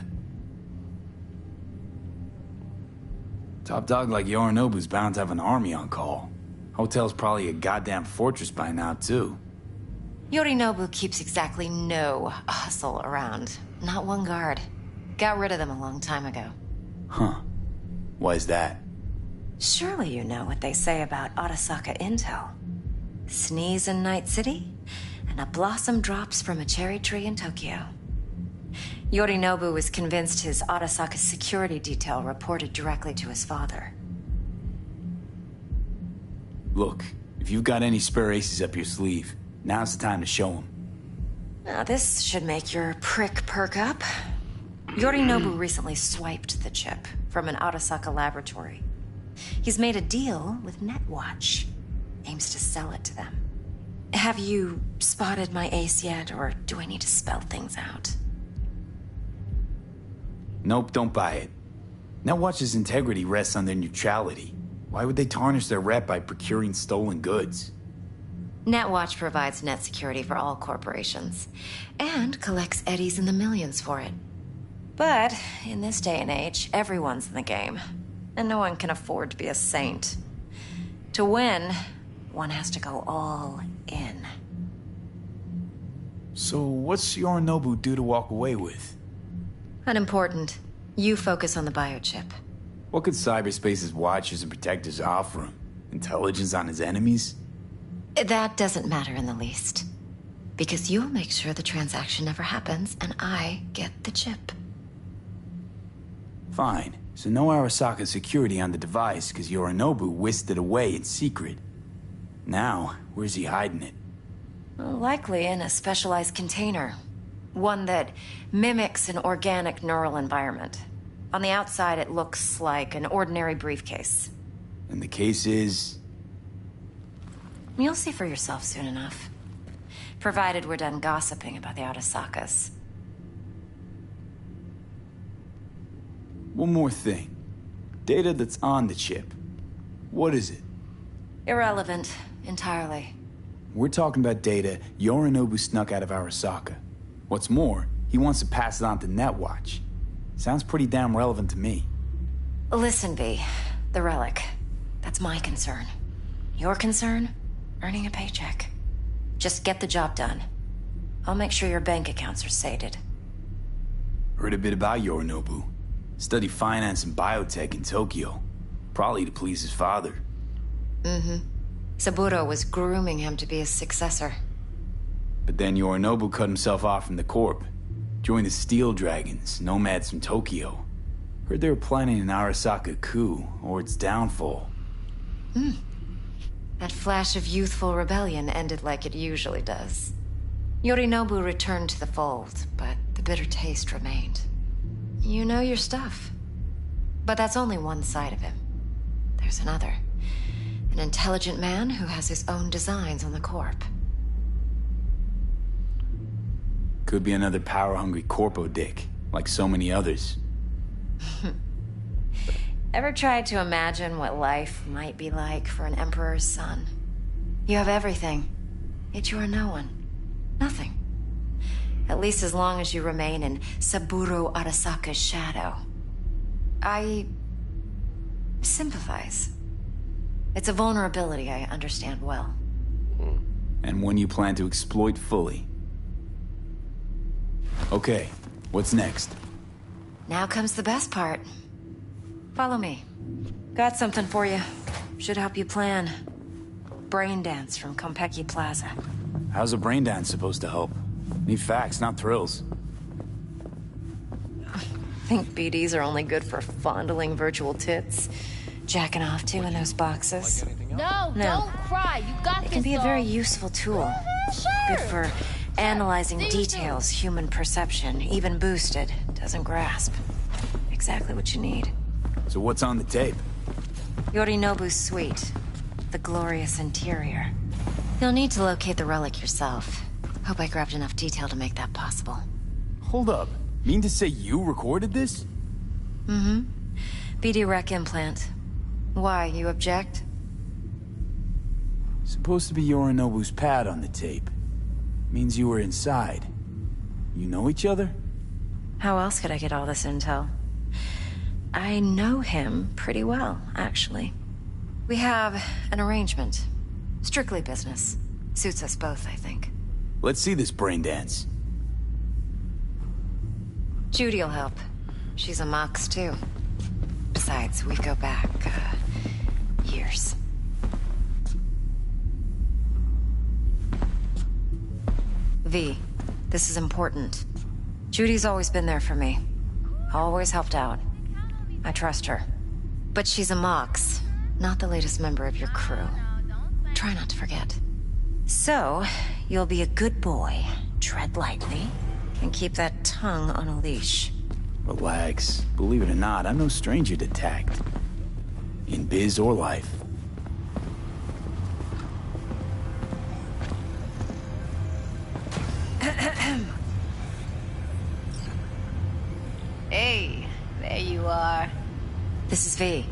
Top dog like Yorinobu's bound to have an army on call. Hotel's probably a goddamn fortress by now, too. Yorinobu keeps exactly no hustle around. Not one guard. Got rid of them a long time ago. Huh. Why's that? Surely you know what they say about Arasaka intel. Sneeze in Night City, and a blossom drops from a cherry tree in Tokyo. Yorinobu was convinced his Arasaka security detail reported directly to his father. Look, if you've got any spare aces up your sleeve, now's the time to show them. Now this should make your prick perk up. Yorinobu recently swiped the chip from an Arasaka laboratory. He's made a deal with Netwatch. Aims to sell it to them. Have you spotted my ace yet, or do I need to spell things out? Nope, don't buy it. Netwatch's integrity rests on their neutrality. Why would they tarnish their rep by procuring stolen goods? Netwatch provides net security for all corporations, and collects eddies in the millions for it. But in this day and age, everyone's in the game, and no one can afford to be a saint. To win, one has to go all in. So what's Yorinobu due to walk away with? Unimportant. You focus on the biochip. What could cyberspace's watchers and protectors offer him? Intelligence on his enemies? That doesn't matter in the least. Because you'll make sure the transaction never happens, and I get the chip. Fine. So no Arasaka security on the device, because Yorinobu whisked it away in secret. Now, where's he hiding it? Likely in a specialized container. One that mimics an organic neural environment. On the outside, it looks like an ordinary briefcase. And the case is... You'll see for yourself soon enough. Provided we're done gossiping about the Arasakas. One more thing. Data that's on the chip. What is it? Irrelevant, entirely. We're talking about data Yorinobu snuck out of Arasaka. What's more, he wants to pass it on to Netwatch. Sounds pretty damn relevant to me. Listen, V. The relic. That's my concern. Your concern? Earning a paycheck. Just get the job done. I'll make sure your bank accounts are sated. Heard a bit about Yorinobu. Studied finance and biotech in Tokyo. Probably to please his father. Mm-hmm. Saburo was grooming him to be his successor. But then Yorinobu cut himself off from the Corp. Joined the Steel Dragons, nomads from Tokyo. Heard they were planning an Arasaka coup, or its downfall. That flash of youthful rebellion ended like it usually does. Yorinobu returned to the fold, but the bitter taste remained. You know your stuff. But that's only one side of him. There's another. An intelligent man who has his own designs on the Corp. Could be another power-hungry corpo dick, like so many others. Ever tried to imagine what life might be like for an emperor's son? You have everything, yet you are no one. Nothing. At least as long as you remain in Saburo Arasaka's shadow. I sympathize. It's a vulnerability I understand well. And one you plan to exploit fully. Okay, what's next? Now comes the best part. Follow me. Got something for you. Should help you plan. Brain dance from Konpeki Plaza. How's a brain dance supposed to help? Need facts, not thrills. Think BDs are only good for fondling virtual tits? Jacking off to in those boxes? No, don't cry. You got this. It can be a very useful tool. Good for analyzing details human perception, even boosted, doesn't grasp. Exactly what you need. So what's on the tape? Yorinobu's suite. The glorious interior. You'll need to locate the relic yourself. Hope I grabbed enough detail to make that possible. Hold up. Mean to say you recorded this? Mm-hmm. BD rec implant. Why, you object? Supposed to be Yorinobu's pad on the tape. Means you were inside. You know each other? How else could I get all this intel? I know him pretty well, actually. We have an arrangement. Strictly business. Suits us both, I think. Let's see this brain dance. Judy'll help. She's a Mox, too. Besides, we go back, years. V, this is important. Judy's always been there for me. Always helped out. I trust her. But she's a Mox, not the latest member of your crew. Try not to forget. So, you'll be a good boy, tread lightly, and keep that tongue on a leash. Relax. Believe it or not, I'm no stranger to tact. In biz or life. Hey, there you are. This is V.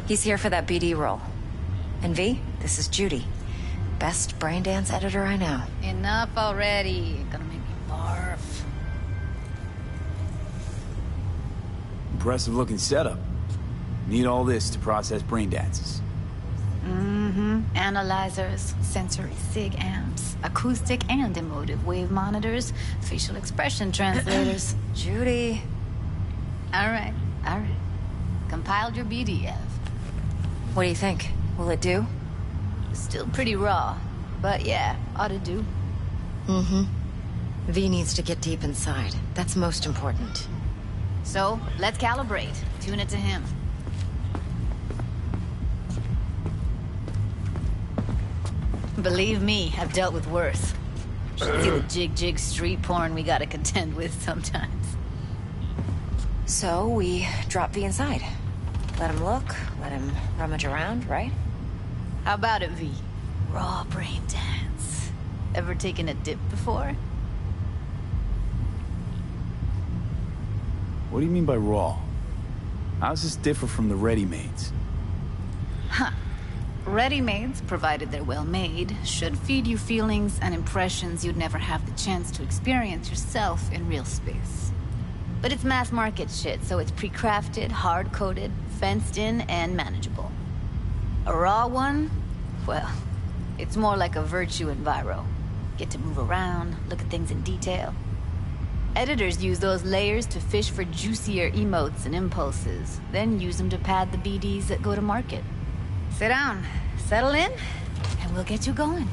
He's here for that BD role. And V, this is Judy. Best brain dance editor I know. Enough already. Gonna make me barf. Impressive looking setup. Need all this to process brain dances. Mm-hmm. Analyzers, sensory sig amps, acoustic and emotive wave monitors, facial expression translators. Judy. All right. Compiled your BDF. What do you think? Will it do? Still pretty raw, but yeah, ought to do. Mm-hmm. V needs to get deep inside. That's most important. So, let's calibrate. Tune it to him. Believe me, I've dealt with worse. Should see the jig street porn we gotta contend with sometimes. So, we drop V inside. Let him look, let him rummage around, right? How about it, V? Raw brain dance. Ever taken a dip before? What do you mean by raw? How's this differ from the ready-mades? Huh. Ready-mades, provided they're well made, should feed you feelings and impressions you'd never have the chance to experience yourself in real space. But it's mass market shit, so it's pre-crafted, hard-coded, fenced in, and manageable. A raw one? Well, it's more like a virtue enviro. Get to move around, look at things in detail. Editors use those layers to fish for juicier emotes and impulses, then use them to pad the BDs that go to market. Sit down, settle in, and we'll get you going.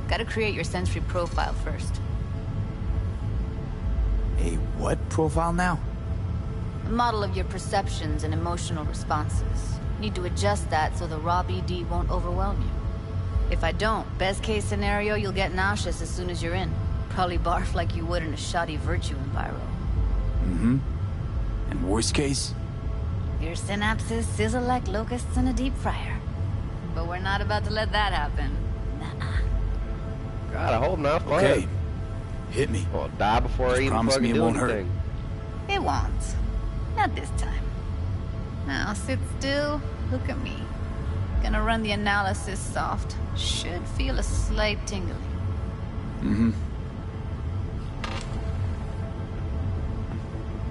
Gotta create your sensory profile first. A what profile now? A model of your perceptions and emotional responses. Need to adjust that so the raw BD won't overwhelm you. If I don't, best case scenario, you'll get nauseous as soon as you're in. Probably barf like you would in a shoddy virtue enviro. Mm-hmm. And worst case? Your synapses sizzle like locusts in a deep fryer. But we're not about to let that happen. God, I hope not. Fuck. Okay. Hit me. I'll die before I Just even promise fucking me it do won't hurt. anything. It won't. Not this time. Now sit still, look at me. Gonna run the analysis soft. Should feel a slight tingling. Mm-hmm.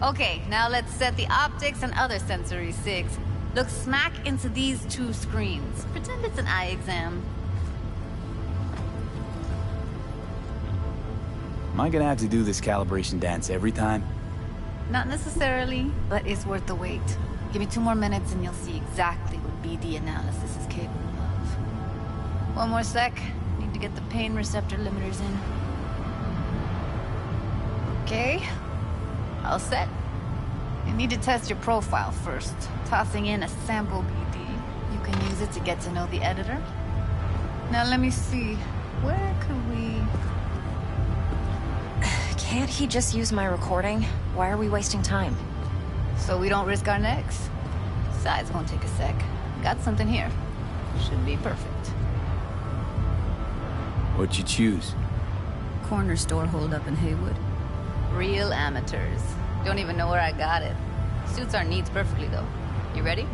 Okay, now let's set the optics and other sensory sigs. Look smack into these two screens. Pretend it's an eye exam. Am I gonna have to do this calibration dance every time? Not necessarily, but it's worth the wait. Give me 2 more minutes and you'll see exactly what BD analysis is capable of. 1 more sec. Need to get the pain receptor limiters in. Okay. All set. You need to test your profile first. Tossing in a sample BD. You can use it to get to know the editor. Now let me see. Where could we... Can't he just use my recording? Why are we wasting time? So we don't risk our necks. Besides, won't take a sec. Got something here. Should be perfect. What'd you choose? Corner store holdup in Haywood. Real amateurs. Don't even know where I got it. Suits our needs perfectly, though. You ready?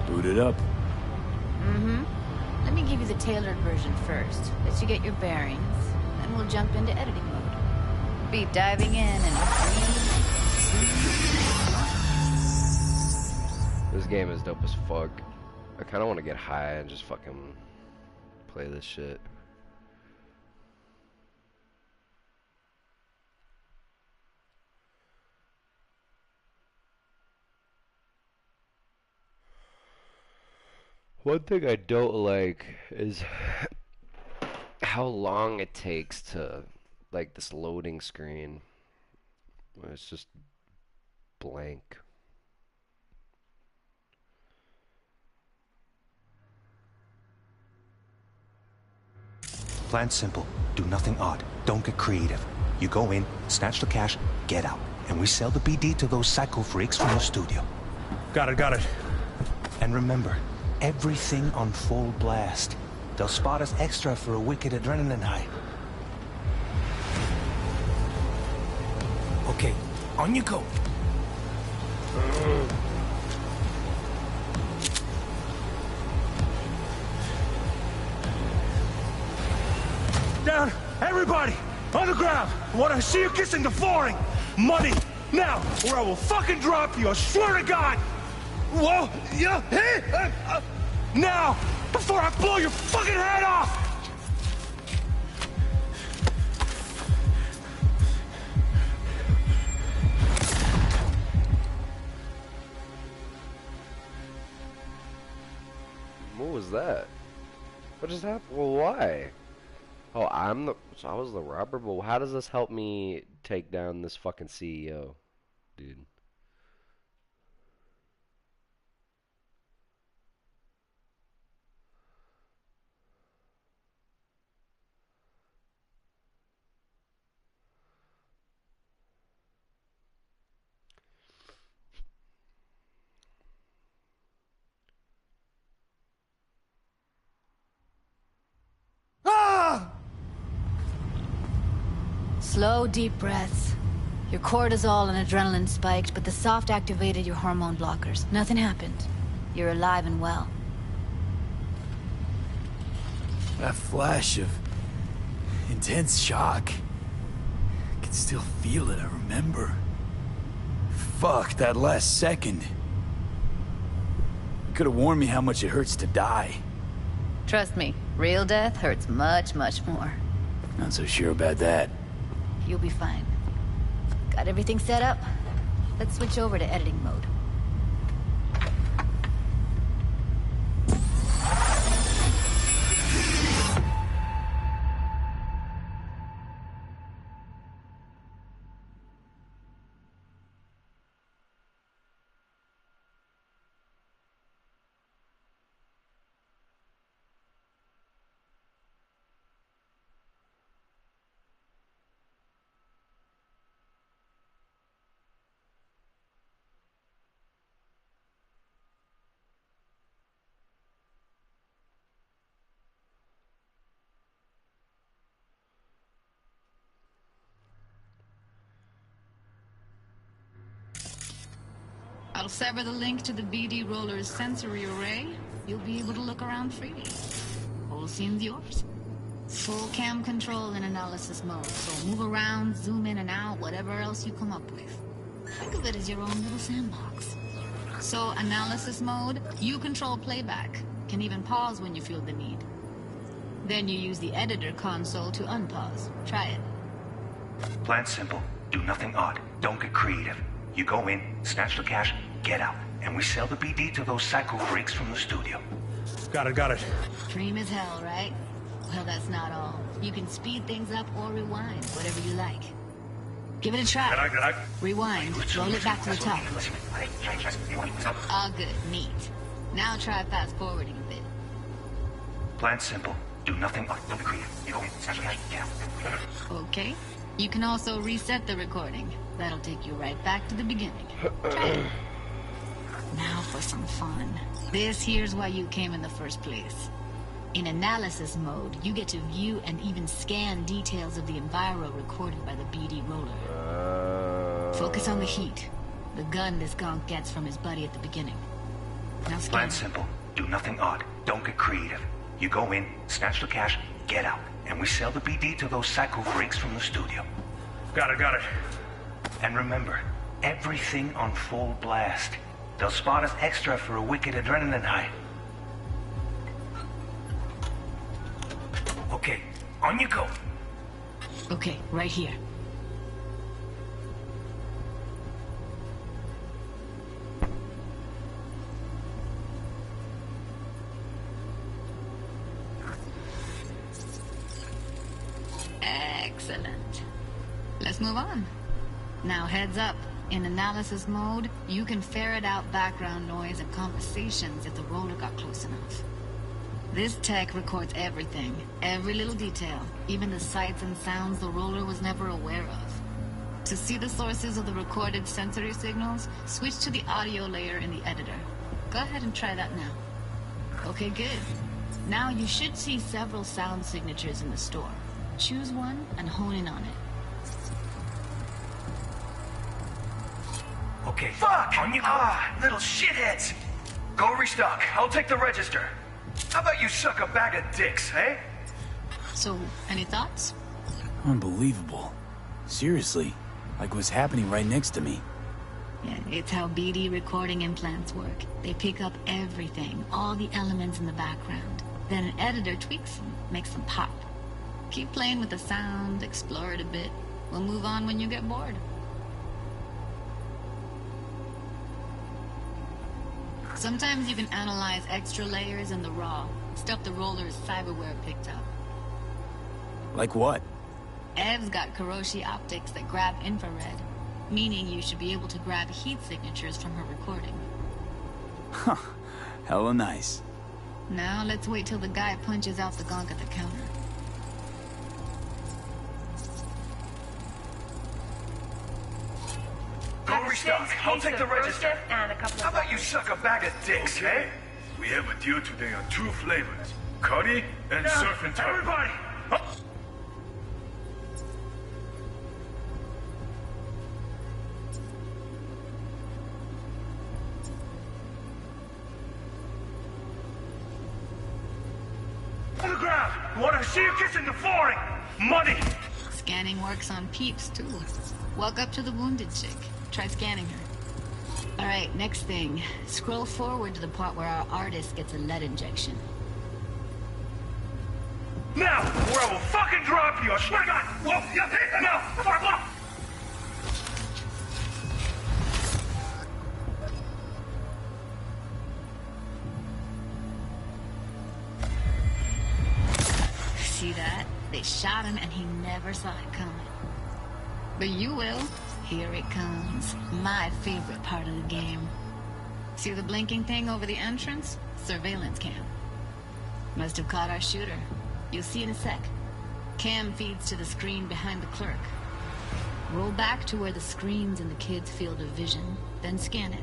Boot it up. Mm-hmm. Let me give you the tailored version first. Let you get your bearings. Then we'll jump into editing mode. Be diving in and... This game is dope as fuck. I kind of want to get high and just fucking play this shit. One thing I don't like is how long it takes to, like, this loading screen. It's just blank. Plan's simple. Do nothing odd. Don't get creative. You go in, snatch the cash, get out. And we sell the BD to those psycho freaks from the studio. Got it. And remember, everything on full blast. They'll spot us extra for a wicked adrenaline high. Okay, on you go. Down! Everybody! On the ground! I want to see you kissing the flooring! Money! Now! Or I will fucking drop you, I swear to God! Whoa! Yeah! Hey! Now! Before I blow your fucking head off! What was that? What just happened? Well, why? Oh, so I was the robber, but how does this help me take down this fucking CEO, dude? Ah! Slow, deep breaths. Your cortisol and adrenaline spiked, but the soft activated your hormone blockers. Nothing happened. You're alive and well. That flash of intense shock. I can still feel it, I remember. Fuck, that last second. You could have warned me how much it hurts to die. Trust me, real death hurts much, much more. Not so sure about that. You'll be fine. Got everything set up? Let's switch over to editing mode. I'll sever the link to the BD roller's sensory array. You'll be able to look around freely. Whole scene's yours. Full cam control in analysis mode, so move around, zoom in and out, whatever else you come up with. Think of it as your own little sandbox. So, analysis mode, you control playback. Can even pause when you feel the need. Then you use the editor console to unpause. Try it. Plan simple. Do nothing odd. Don't get creative. You go in, snatch the cash, get out. And we sell the BD to those psycho freaks from the studio. Got it. Dream as hell, right? Well, that's not all. You can speed things up or rewind, whatever you like. Give it a try. Rewind. Roll it back to the top. All good. Neat. Now try fast forwarding a bit. Plan simple. Do nothing odd. Don't get creative. You go in, snatch the cash, get out. Okay. You can also reset the recording. That'll take you right back to the beginning. Try it. Now for some fun. This here's why you came in the first place. In analysis mode, you get to view and even scan details of the enviro recorded by the BD roller. Focus on the heat. The gun this gonk gets from his buddy at the beginning. Now scan. Plan simple. Do nothing odd. Don't get creative. You go in, snatch the cash, get out. And we sell the BD to those psycho freaks from the studio. Got it. And remember, everything on full blast. They'll spot us extra for a wicked adrenaline high. Okay, on you go. Okay, right here. Excellent. Let's move on. Now heads up. In analysis mode, you can ferret out background noise and conversations if the roller got close enough. This tech records everything, every little detail, even the sights and sounds the roller was never aware of. To see the sources of the recorded sensory signals, switch to the audio layer in the editor. Go ahead and try that now. Okay, good. Now you should see several sound signatures in the store. Choose one and hone in on it. Okay. Fuck! On you go. Little shitheads! Go restock. I'll take the register. How about you suck a bag of dicks, eh? So, any thoughts? Unbelievable. Seriously, like what's happening right next to me. Yeah, it's how BD recording implants work. They pick up everything, all the elements in the background. Then an editor tweaks them, makes them pop. Keep playing with the sound, explore it a bit. We'll move on when you get bored. Sometimes you can analyze extra layers in the raw, stuff the roller's cyberware picked up. Like what? Ev's got Kiroshi optics that grab infrared, meaning you should be able to grab heat signatures from her recording. Huh. Hella nice. Now let's wait till the guy punches out the gonk at the counter. Go restock. I'll take the register. How about you suck a bag of dicks, eh? We have a deal today on 2 flavors. Curry and surf and turf. Everybody! On the ground! Want to see you kissing the flooring! Money! Scanning works on peeps, too. Walk up to the wounded chick. Try scanning her. Alright, next thing. Scroll forward to the part where our artist gets a lead injection. Now, or I will fucking drop you! I swear to God! Whoa! Yeah, now! Before I blow! See that? They shot him and he never saw it coming. But you will. Here it comes. My favorite part of the game. See the blinking thing over the entrance? Surveillance cam. Must have caught our shooter. You'll see in a sec. Cam feeds to the screen behind the clerk. Roll back to where the screen's in the kid's field of vision, then scan it.